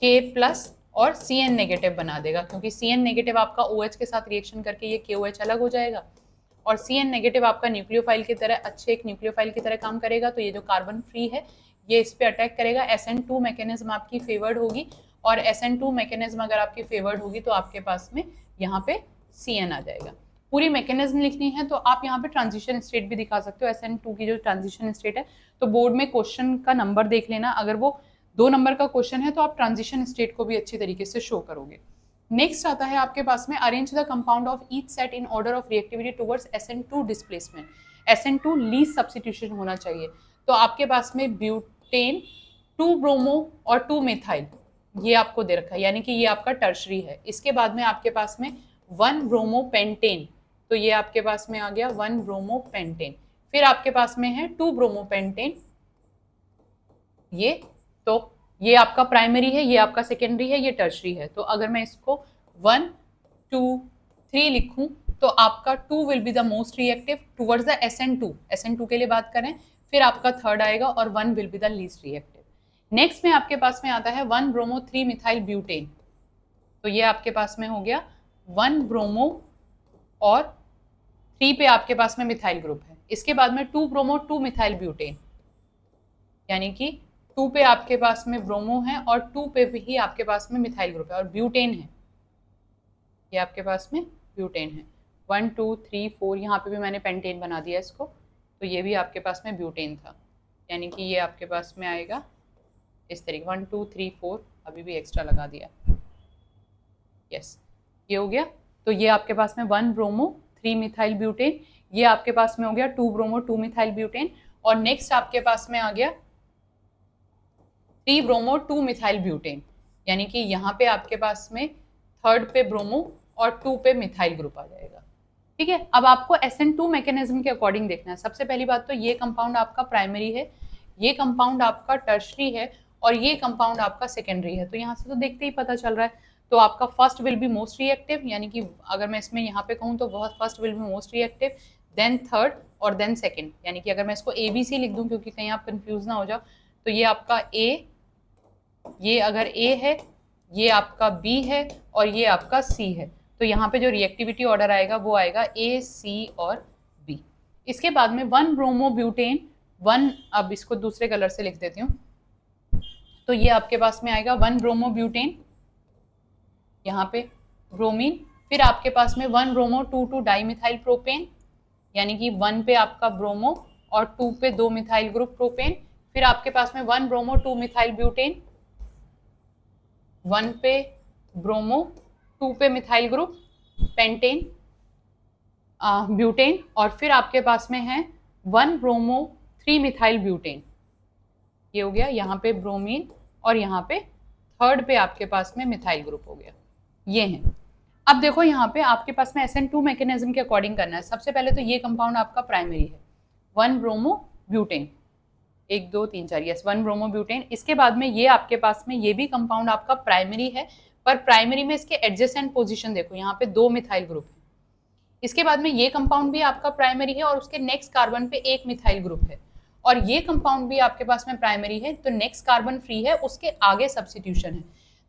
K प्लस और CN नेगेटिव बना देगा, क्योंकि CN नेगेटिव आपका OH के साथ रिएक्शन करके ये KOH अलग हो जाएगा, और CN नेगेटिव आपका न्यूक्लियोफाइल की तरह अच्छे एक न्यूक्लियोफाइल की तरह काम करेगा, तो ये जो कार्बन फ्री है ये इस पे अटैक करेगा। SN2 मैकेनिज्म आपकी फेवर्ड होगी, और SN2 मैकेनिज्म अगर आपकी फेवर्ड होगी तो आपके पास में यहाँ पे CN आ जाएगा। पूरी मैकेनिज्म लिखनी है तो आप यहाँ पे ट्रांजिशन स्टेट भी दिखा सकते हो, SN2 की जो ट्रांजिशन स्टेट है, तो बोर्ड में क्वेश्चन का नंबर देख लेना, अगर वो 2 नंबर का क्वेश्चन है तो आप ट्रांजिशन स्टेट को भी अच्छी तरीके से शो करोगे। नेक्स्ट आता है आपके पास में arrange the compound of each set in order of reactivity towards SN2 displacement. SN2 least substitution होना चाहिए, तो आपके पास में ब्यूटेन 2 ब्रोमो और 2 मिथाइल ये आपको दे रखा है, यानी कि ये आपका टर्शरी है। इसके बाद में आपके पास में 1 ब्रोमो पेंटेन, तो ये आपके पास में आ गया 1 ब्रोमो पेंटेन। फिर आपके पास में है 2 ब्रोमो पेंटेन, ये तो ये आपका प्राइमरी है, ये आपका सेकेंडरी है, ये टर्शरी है। तो अगर मैं इसको 1 2 3 लिखूं तो आपका 2 will be the most reactive towards the SN2, SN2 के लिए बात करें, फिर आपका थर्ड आएगा और 1 will be the least reactive. Next में आपके पास में आता है 1 ब्रोमो 3 मिथाइल ब्यूटेन, तो ये आपके पास में हो गया 1 ब्रोमो और 3 पे आपके पास में मिथाइल ग्रुप है। इसके बाद में 2 ब्रोमो 2 मिथाइल ब्यूटेन, यानी कि 2 पे आपके पास में ब्रोमो है और 2 पे भी आपके पास में मिथाइल ग्रुप है, और ब्यूटेन है, ये आपके पास में ब्यूटेन है। 1 2 3 4 यहाँ पे भी मैंने पेंटेन बना दिया इसको, तो ये भी आपके पास में ब्यूटेन था, यानी कि ये आपके पास में आएगा इस तरीके 1 2 3 4, अभी भी एक्स्ट्रा लगा दिया, यस ये हो गया। तो ये आपके पास में 1 ब्रोमो 3 मिथाइल ब्यूटेन, ये आपके पास में हो गया 2 ब्रोमो 2 मिथाइल ब्यूटेन, और नेक्स्ट आपके पास में आ गया 3 ब्रोमो 2 मिथाइल ब्यूटेन, यानी कि यहाँ पे आपके पास में थर्ड पे ब्रोमो और 2 पे मिथाइल ग्रुप आ जाएगा। ठीक है, अब आपको SN2 मैकेनिज्म के अकॉर्डिंग देखना है। सबसे पहली बात तो ये कंपाउंड आपका प्राइमरी है, ये कंपाउंड आपका टर्शरी है, और ये कंपाउंड आपका सेकेंडरी है, तो यहाँ से तो देखते ही पता चल रहा है। तो आपका first will be most reactive, यानी कि अगर मैं इसमें यहाँ पे कहूँ तो वह first will be most reactive, then third और देन सेकेंड, यानी कि अगर मैं इसको ABC लिख दूँ क्योंकि कहीं आप कंफ्यूज ना हो जाओ, तो ये आपका A, ये अगर A है, ये आपका B है, और ये आपका C है, तो यहाँ पे जो रिएक्टिविटी ऑर्डर आएगा वो आएगा A, C और B। इसके बाद में 1 ब्रोमो ब्यूटेन 1, अब इसको दूसरे कलर से लिख देती हूँ, तो ये आपके पास में आएगा 1 ब्रोमो ब्यूटेन, यहाँ पे ब्रोमीन, फिर आपके पास में 1 ब्रोमो 2 2 डाइमिथाइल प्रोपेन, यानी कि 1 पे आपका ब्रोमो और 2 पे 2 मिथाइल ग्रुप प्रोपेन, फिर आपके पास में 1 ब्रोमो 2 मिथाइल ब्यूटेन, 1 पे ब्रोमो 2 पे मिथाइल ग्रुप पेंटेन ब्यूटेन, और फिर आपके पास में है 1 ब्रोमो 3 मिथाइल ब्यूटेन, ये हो गया यहाँ पे ब्रोमीन, और यहाँ पे थर्ड पे आपके पास में मिथाइल ग्रुप हो गया, ये हैं। अब देखो यहाँ पे आपके पास में SN2 मैकेनिज्म के अकॉर्डिंग करना है। सबसे पहले तो ये कंपाउंड आपका प्राइमरी है, 1 bromo butane, 1 2 3 4, yes 1 bromo butane. इसके बाद में ये आपके पास में ये भी कंपाउंड आपका प्राइमरी है, पर प्राइमरी में इसके एडजेसेंट पोजीशन देखो, यहाँ पे 2 मिथाइल ग्रुप है। इसके बाद में ये कंपाउंड भी आपका प्राइमरी है और उसके नेक्स्ट कार्बन पे 1 मिथाइल ग्रुप है, और ये कंपाउंड भी आपके पास में प्राइमरी है, तो नेक्स्ट कार्बन फ्री है, उसके आगे सब्स्टिट्यूशन है।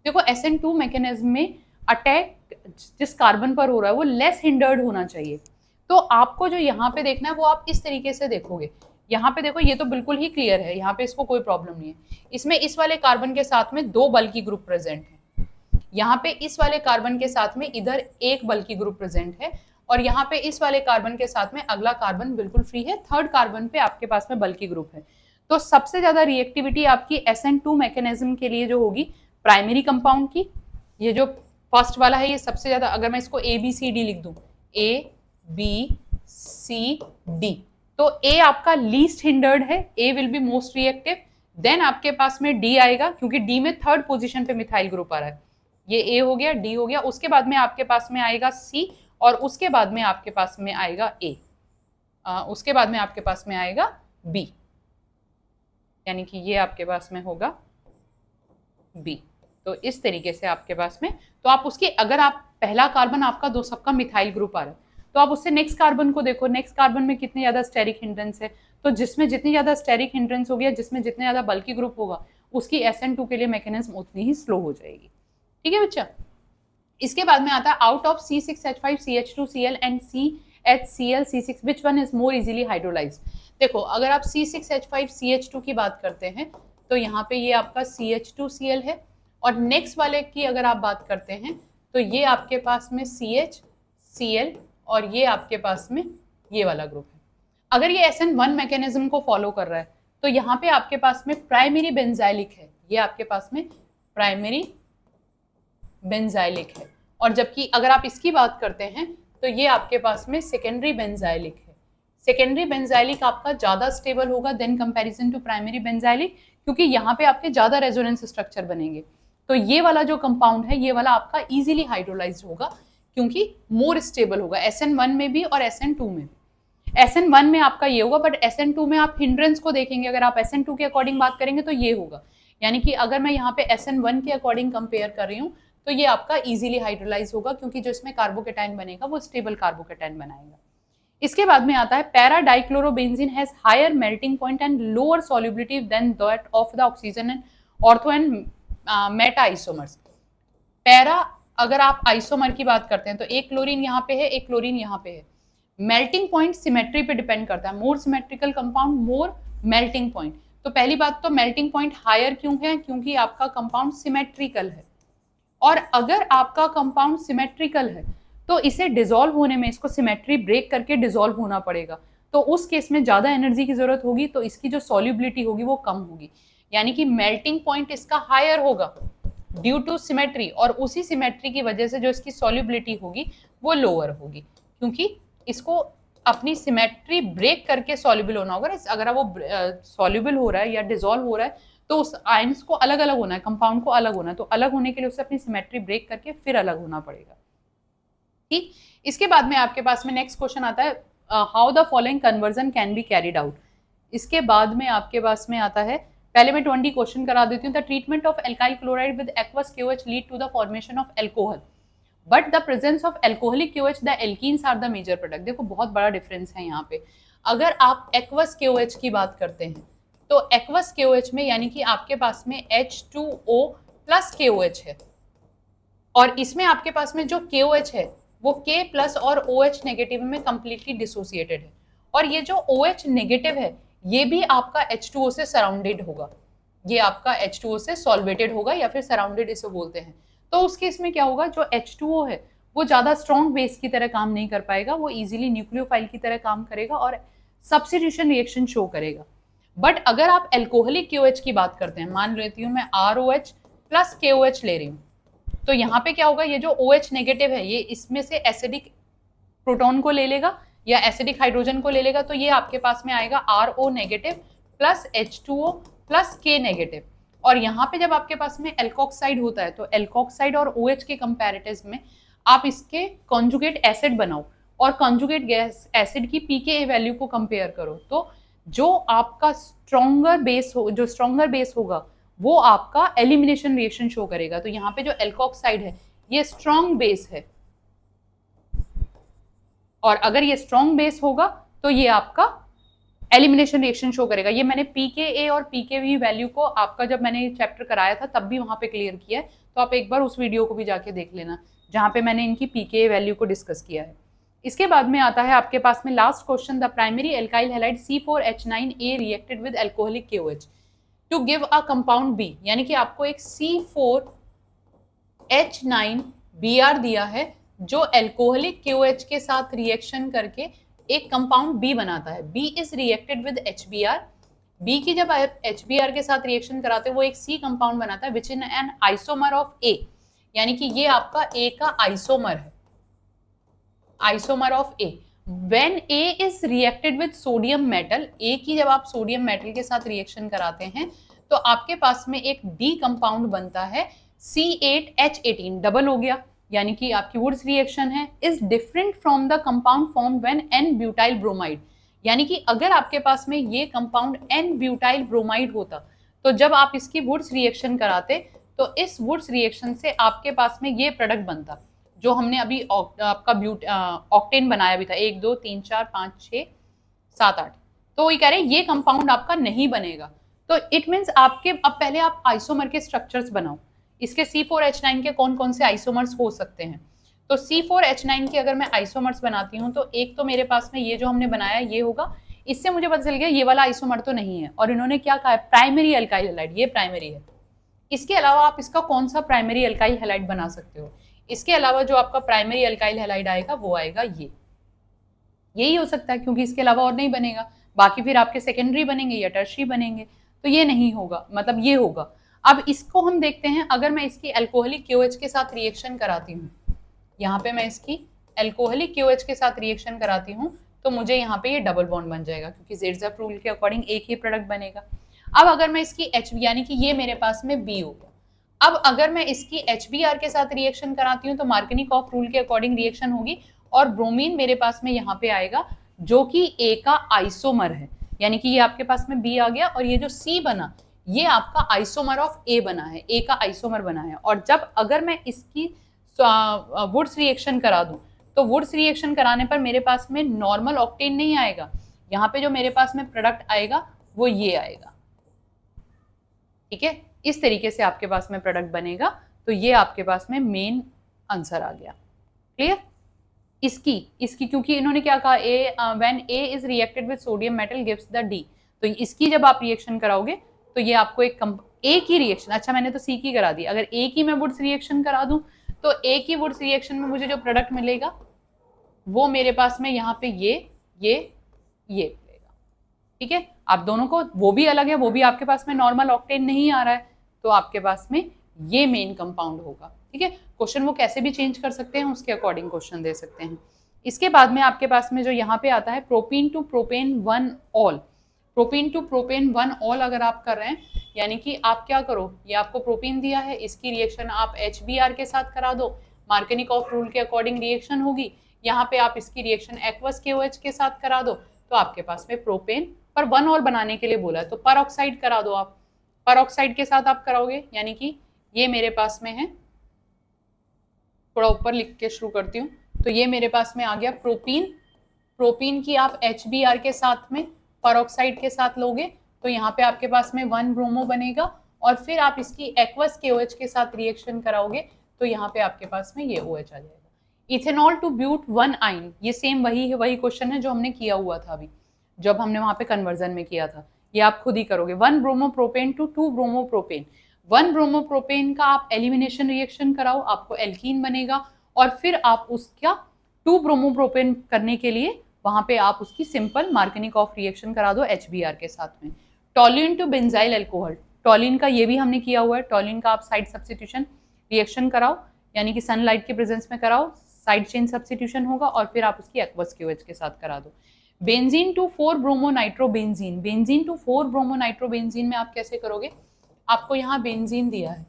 देखो SN2 मैकेनिज्म में अटैक जिस कार्बन पर हो रहा है वो लेस हिंडर्ड होना चाहिए। तो आपको जो यहाँ पे देखना है वो आप इस तरीके से देखोगे। यहाँ पे देखो ये तो बिल्कुल ही क्लियर है, यहाँ पे इसको कोई प्रॉब्लम नहीं है। इसमें इस वाले कार्बन के साथ में 2 बल्की ग्रुप प्रेजेंट है, यहाँ पे इस वाले कार्बन के साथ में इधर 1 बल्की ग्रुप प्रेजेंट है, और यहाँ पे इस वाले कार्बन के साथ में अगला कार्बन बिल्कुल फ्री है, थर्ड कार्बन पे आपके पास में बल्की ग्रुप है। तो सबसे ज्यादा रिएक्टिविटी आपकी SN2 मैकेनिज्म के लिए जो होगी प्राइमरी कंपाउंड की, ये जो फर्स्ट वाला है ये सबसे ज्यादा, अगर मैं इसको ABCD लिख दूं, ABCD, तो A आपका लीस्ट हिंडर्ड है, A will be most reactive, then आपके पास में D आएगा, क्योंकि D में थर्ड पोजीशन पे मिथाइल ग्रुप आ रहा है, ये A हो गया, D हो गया, उसके बाद में आपके पास में आएगा C, और उसके बाद में आपके पास में आएगा A, उसके बाद में आपके पास में आएगा B, यानी कि ये आपके पास में होगा B। तो इस तरीके से आपके पास में, तो आप उसकी, अगर आप पहला कार्बन आपका दो सबका मिथाइल ग्रुप आ रहा है, तो आप उससे नेक्स्ट कार्बन को देखो, नेक्स्ट कार्बन में कितनी ज्यादा स्टेरिक हिंड्रेंस है, तो जिसमें जितनी ज्यादा स्टेरिक हिंड्रेंस हो गया, जिसमें जितने ज्यादा बल्की ग्रुप होगा, उसकी SN2 के लिए मैकेनिज्म उतनी ही स्लो हो जाएगी। ठीक है बच्चा। इसके बाद में आता है out of C6H5CH2Cl and CHClC6 which one is more easily hydrolysed. देखो अगर आप C6H5CH2 की बात करते हैं तो यहाँ पे ये आपका CH2Cl है, और नेक्स्ट वाले की अगर आप बात करते हैं तो ये आपके पास में CHCl, और ये आपके पास में ये वाला ग्रुप है। अगर ये SN1 मैकेनिज्म को फॉलो कर रहा है तो यहाँ पे आपके पास में प्राइमरी बेंजाइलिक है, ये आपके पास में प्राइमरी बेंजाइलिक है, और जबकि अगर आप इसकी बात करते हैं तो ये आपके पास में सेकेंडरी बेंजाइलिक है। सेकेंडरी बेंजाइलिक आपका ज्यादा स्टेबल होगा than comparison to primary benzylic, क्योंकि यहाँ पे आपके ज्यादा रेजोनेंस स्ट्रक्चर बनेंगे। तो ये वाला जो कंपाउंड है ये वाला आपका इजीली हाइड्रोलाइज्ड होगा, क्योंकि मोर स्टेबल होगा SN1 में भी और SN2 में भी। SN1 में आपका ये होगा, बट SN2 में आप हिंड्रेंस को देखेंगे, अगर आप SN2 के अकॉर्डिंग बात करेंगे तो ये होगा, यानी कि अगर मैं यहाँ पे SN1 के अकॉर्डिंग कंपेयर कर रही हूँ तो ये आपका इजीली हाइड्रोलाइज होगा, क्योंकि जो इसमें कार्बोकेटाइन बनेगा वो स्टेबल कार्बोकेटाइन बनाएगा। इसके बाद में आता है para dichlorobenzene has higher melting point and lower solubility than that of the oxygen and ortho and meta isomers. Para, अगर आप आइसोमर की बात करते हैं तो एक क्लोरीन यहाँ पे है, एक क्लोरीन यहाँ पे है। मेल्टिंग पॉइंट सिमेट्री पे डिपेंड करता है, मोर सिमेट्रिकल कंपाउंड मोर मेल्टिंग पॉइंट। तो पहली बात तो मेल्टिंग पॉइंट हायर क्यों है, क्योंकि आपका कंपाउंड सिमेट्रिकल है, और अगर आपका कंपाउंड सिमेट्रिकल है तो इसे डिसॉल्व होने में, इसको सिमेट्री ब्रेक करके डिसॉल्व होना पड़ेगा, तो उस केस में ज्यादा एनर्जी की जरूरत होगी, तो इसकी जो सॉल्युबिलिटी होगी वो कम होगी, यानी कि मेल्टिंग पॉइंट इसका हायर होगा ड्यू टू सिमेट्री, और उसी सिमेट्री की वजह से जो इसकी सॉल्युबिलिटी होगी वो लोअर होगी, क्योंकि इसको अपनी सिमेट्री ब्रेक करके सॉल्युबल होना होगा। अगर वो सॉल्युबल हो रहा है या डिसॉल्व हो रहा है तो उस आयंस को अलग अलग होना है, कंपाउंड को अलग होना है, तो अलग होने के लिए उसे अपनी सिमेट्री ब्रेक करके फिर अलग होना पड़ेगा। ठीक, इसके बाद में आपके पास में नेक्स्ट क्वेश्चन आता है how the following conversion can be carried out. इसके बाद में आपके पास में आता है, पहले मैं 20 क्वेश्चन करा देती हूँ। The treatment of alkyl chloride with aqueous KOH lead to the formation of alcohol, but the presence of alcoholic KOH the alkenes are the major product. देखो बहुत बड़ा डिफरेंस है यहाँ पे। अगर आप एक्वस KOH की बात करते हैं तो एक्वस KOH में यानी कि आपके पास में H2O प्लस KOH है, और इसमें आपके पास में जो KOH है वो K प्लस और OH नेगेटिव में कंप्लीटली डिसोसिएटेड है, और ये जो OH नेगेटिव है ये भी आपका H2O से सराउंडेड होगा, ये आपका H2O से सॉल्वेटेड होगा या फिर सराउंडेड इसे बोलते हैं। तो उस केस में क्या होगा, जो H2O है वो ज्यादा स्ट्रॉन्ग बेस की तरह काम नहीं कर पाएगा, वो इजीली न्यूक्लियोफाइल की तरह काम करेगा और सब्स्टिट्यूशन रिएक्शन शो करेगा। बट अगर आप एल्कोहलिक KOH की बात करते हैं, मान लेती हूँ मैं ROH प्लस KOH ले रही हूँ, तो यहाँ पे क्या होगा, ये जो OH नेगेटिव है ये इसमें से एसिडिक प्रोटॉन को ले लेगा या एसिडिक हाइड्रोजन को ले लेगा, तो ये आपके पास में आएगा RO negative plus H2O plus K negative. और यहाँ पे जब आपके पास में एल्कोक्साइड होता है तो एल्कोक्साइड और OH के कंपैरेटिव में आप इसके कॉन्जुगेट एसिड बनाओ और कॉन्जुगेट गैस एसिड की pKa वैल्यू को कंपेयर करो, तो जो आपका स्ट्रॉन्गर बेस हो, जो स्ट्रॉन्गर बेस होगा वो आपका एलिमिनेशन रिएक्शन शो करेगा। तो यहाँ पे जो एल्कोक्साइड है ये स्ट्रॉन्ग बेस है, और अगर ये स्ट्रॉन्ग बेस होगा तो ये आपका एलिमिनेशन रिएक्शन शो करेगा। ये मैंने pKa और pKv वैल्यू को आपका जब मैंने चैप्टर कराया था तब भी वहां पे क्लियर किया है, तो आप एक बार उस वीडियो को भी जाके देख लेना जहां पे मैंने इनकी pKa वैल्यू को डिस्कस किया है। इसके बाद में आता है आपके पास में last question, the primary alkyl halide C4H9A reacted with alcoholic KOH to give a compound B, यानी कि आपको एक C4H9Br दिया है जो एल्कोहलिक KOH के साथ रिएक्शन करके एक कंपाउंड B बनाता है। B is reacted with HBr, B की जब HBr के साथ रिएक्शन कराते हैं वो एक C कंपाउंड बनाता है which in an isomer of A, यानी कि ये आपका A का आइसोमर है, isomer of A। When A is reacted with sodium metal, A की जब आप सोडियम मेटल के साथ रिएक्शन कराते हैं तो आपके पास में एक D कंपाउंड बनता है C8H18, डबल हो गया, यानी कि आपकी वुड्स रिएक्शन है is different from the compound form when an butyl bromide, यानी कि अगर आपके पास में ये कंपाउंड एन ब्यूटाइल ब्रोमाइड होता तो जब आप इसकी वुड्स रिएक्शन कराते तो इस वुड्स रिएक्शन से आपके पास में ये प्रोडक्ट बनता जो हमने अभी आपका ऑक्टेन बनाया भी था, 1 2 3 4 5 6 7 8। तो ये कह रहे हैं ये कंपाउंड आपका नहीं बनेगा, तो इट मीन्स आपके अब पहले आप आइसोमर के स्ट्रक्चर्स बनाओ, इसके C4H9 के कौन कौन से आइसोमर्स हो सकते हैं। तो C4H9 के अगर मैं आइसोमर्स बनाती हूँ तो एक तो मेरे पास में ये जो हमने बनाया ये होगा, इससे मुझे पता चल गया ये वाला आइसोमर तो नहीं है, और इन्होंने क्या कहा है प्राइमरी एल्काइल हैलाइड, ये प्राइमरी है। इसके अलावा आप इसका कौन सा प्राइमरी एल्काइल हैलाइड बना सकते हो, इसके अलावा जो आपका प्राइमरी एल्काइल हैलाइड आएगा वो आएगा ये, यही हो सकता है क्योंकि इसके अलावा और नहीं बनेगा, बाकी फिर आपके सेकेंडरी बनेंगे या टर्शरी बनेंगे, तो ये नहीं होगा, मतलब ये होगा। अब इसको हम देखते हैं, अगर मैं इसकी एल्कोहलिक KOH के साथ रिएक्शन कराती हूँ, यहाँ पे मैं इसकी एल्कोहलिक KOH के साथ रिएक्शन कराती हूँ तो मुझे यहाँ पे ये डबल बॉन्ड बन जाएगा क्योंकि ज़ेरज़ेफ रूल के अकॉर्डिंग एक ही प्रोडक्ट बनेगा। अब अगर मैं इसकी H, यानी कि ये मेरे पास में B हो गया। अब अगर मैं इसकी HBr के साथ रिएक्शन कराती हूँ तो मार्कनिकॉफ रूल के अकॉर्डिंग रिएक्शन होगी और ब्रोमीन मेरे पास में यहाँ पे आएगा जो कि A का आइसोमर है, यानी कि ये आपके पास में B आ गया, और ये जो C बना ये आपका आइसोमर ऑफ A बना है, A का आइसोमर बना है। और जब अगर मैं इसकी वुड्स रिएक्शन करा दूं तो वुड्स रिएक्शन कराने पर मेरे पास में नॉर्मल ऑक्टेन नहीं आएगा, यहाँ पे जो मेरे पास में प्रोडक्ट आएगा वो ये आएगा, ठीक है, इस तरीके से आपके पास में प्रोडक्ट बनेगा। तो ये आपके पास में मेन आंसर आ गया, क्लियर। इसकी क्योंकि इन्होंने क्या कहा, when A is reacted with sodium metal gives the D, तो इसकी जब आप रिएक्शन कराओगे तो ये आपको एक A की रिएक्शन, अच्छा मैंने तो C की करा दी, अगर A की मैं वुड्स रिएक्शन करा दूं तो A की वुड्स रिएक्शन में मुझे जो प्रोडक्ट मिलेगा वो मेरे पास में यहाँ पे ये मिलेगा, ठीक है। आप दोनों को, वो भी अलग है, वो भी आपके पास में नॉर्मल ऑक्टेन नहीं आ रहा है, तो आपके पास में ये मेन कंपाउंड होगा, ठीक है। क्वेश्चन वो कैसे भी चेंज कर सकते हैं, उसके अकॉर्डिंग क्वेश्चन दे सकते हैं। इसके बाद में आपके पास में जो यहाँ पे आता है propene to propan 1 ol, propene to propan 1 ol अगर आप कर रहे हैं, यानी कि आप क्या करो, ये आपको प्रोपीन दिया है, इसकी रिएक्शन आप HBr के साथ करा दो, मार्कनिकॉफ रूल के अकॉर्डिंग रिएक्शन होगी, यहाँ पे आप इसकी रिएक्शन एक्वस KOH के साथ करा दो, तो आपके पास में प्रोपेन पर 1 ऑल बनाने के लिए बोला है तो पर ऑक्साइड करा दो आप, पर ऑक्साइड के साथ आप कराओगे, यानी कि ये मेरे पास में है, थोड़ा ऊपर लिख के शुरू करती हूँ, तो ये मेरे पास में आ गया प्रोपीन, प्रोपीन की आप HBr के साथ में परऑक्साइड के साथ लोगे तो यहाँ पे आपके पास में 1 ब्रोमो बनेगा, और फिर आप इसकी एक्वस KOH के साथ रिएक्शन कराओगे तो यहाँ पे आपके पास में ये OH आ जाएगा। इथेनॉल टू ब्यूट 1 आइन, ये सेम वही क्वेश्चन है जो हमने किया हुआ था अभी जब हमने वहां पे कन्वर्जन में किया था, ये आप खुद ही करोगे। 1 ब्रोमोप्रोपेन टू 2 ब्रोमोप्रोपेन, 1 ब्रोमोप्रोपेन का आप एलिमिनेशन रिएक्शन कराओ, आपको एल्कीन बनेगा, और फिर आप उसका 2 ब्रोमोप्रोपेन करने के लिए वहां पे आप उसकी सिंपल मार्कनिकॉफ रिएक्शन करा दो HBr के साथ में। Toluene to benzyl alcohol, toluene का ये भी हमने किया हुआ है, टॉलिन का आप साइड सब्स्टिट्यूशन रिएक्शन कराओ, यानी कि सनलाइट के प्रेजेंस में कराओ, साइड चेन सब्स्टिट्यूशन होगा, और फिर आप उसकी एक्वस KOH के साथ करा दो। बेंजीन टू 4 ब्रोमोनाइट्रोबेंजीन, बेंजीन टू 4 ब्रोमोनाइट्रोबेंजीन में आप कैसे करोगे, आपको यहाँ बेंजीन दिया है,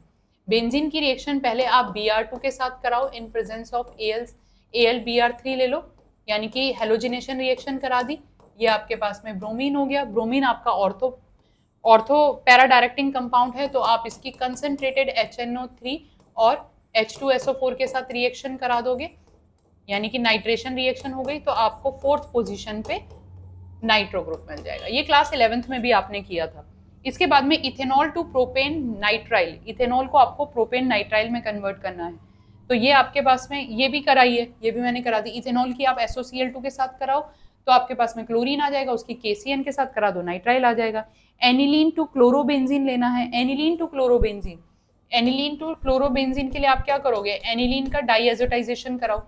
बेंजीन की रिएक्शन पहले आप Br2 के साथ कराओ इन प्रेजेंस ऑफ AlBr3 ले लो, यानी कि हेलोजिनेशन रिएक्शन करा दी, ये आपके पास में ब्रोमीन हो गया। ब्रोमीन आपका ऑर्थो पैरा डायरेक्टिंग कंपाउंड है, तो आप इसकी कंसंट्रेटेड HNO3 और H2SO4 के साथ रिएक्शन करा दोगे, यानी कि नाइट्रेशन रिएक्शन हो गई, तो आपको 4th पोजीशन पे नाइट्रो ग्रुप मिल जाएगा। ये क्लास 11th में भी आपने किया था। इसके बाद में ethanol to propane nitrile, ethanol को आपको प्रोपेन नाइट्राइल में कन्वर्ट करना है, तो ये आपके पास में ये भी कराई है, ये भी मैंने करा दी। इथेनॉल की आप SOCl2 के साथ कराओ तो आपके पास में क्लोरीन आ जाएगा, उसकी KCN के साथ करा दो नाइट्राइल आ जाएगा। एनिलीन टू क्लोरोबेंजीन लेना है, aniline to chlorobenzene, aniline to chlorobenzene के लिए आप क्या करोगे, एनिलीन का डाइएजोटाइजेशन कराओ,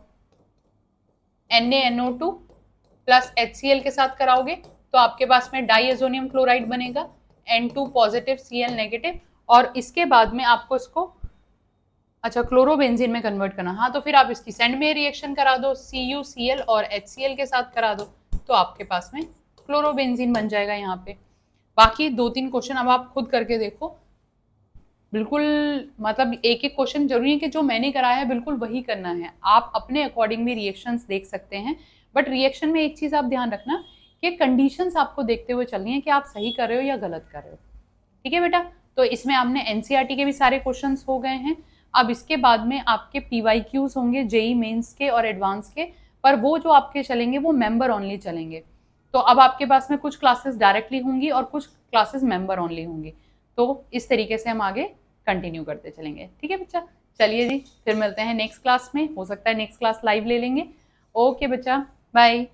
NaNO2 प्लस HCl के साथ कराओगे तो आपके पास में डाइएजोनियम क्लोराइड बनेगा, N2 पॉजिटिव Cl नेगेटिव, और इसके बाद में आपको इसको अच्छा क्लोरोबेंजीन में कन्वर्ट करना, हाँ तो फिर आप इसकी सेंड में रिएक्शन करा दो, CuCl और HCl के साथ करा दो तो आपके पास में क्लोरोबेंजीन बन जाएगा यहाँ पे। बाकी 2-3 क्वेश्चन अब आप खुद करके देखो, बिल्कुल मतलब एक एक क्वेश्चन जरूरी है कि जो मैंने कराया है बिल्कुल वही करना है, आप अपने अकॉर्डिंग भी रिएक्शंस देख सकते हैं, बट रिएक्शन में एक चीज़ आप ध्यान रखना कि कंडीशंस आपको देखते हुए चलनी है कि आप सही कर रहे हो या गलत कर रहे हो। ठीक है बेटा, तो इसमें आपने NCERT के भी सारे क्वेश्चंस हो गए हैं। अब इसके बाद में आपके PYQs होंगे JEE मेंस के और एडवांस के, पर वो जो आपके चलेंगे वो मेंबर ओनली चलेंगे। तो अब आपके पास में कुछ क्लासेस डायरेक्टली होंगी और कुछ क्लासेस मेंबर ओनली होंगी, तो इस तरीके से हम आगे कंटिन्यू करते चलेंगे। ठीक है बच्चा, चलिए जी फिर मिलते हैं नेक्स्ट क्लास में, हो सकता है नेक्स्ट क्लास लाइव ले लेंगे। ओके बच्चा, बाय।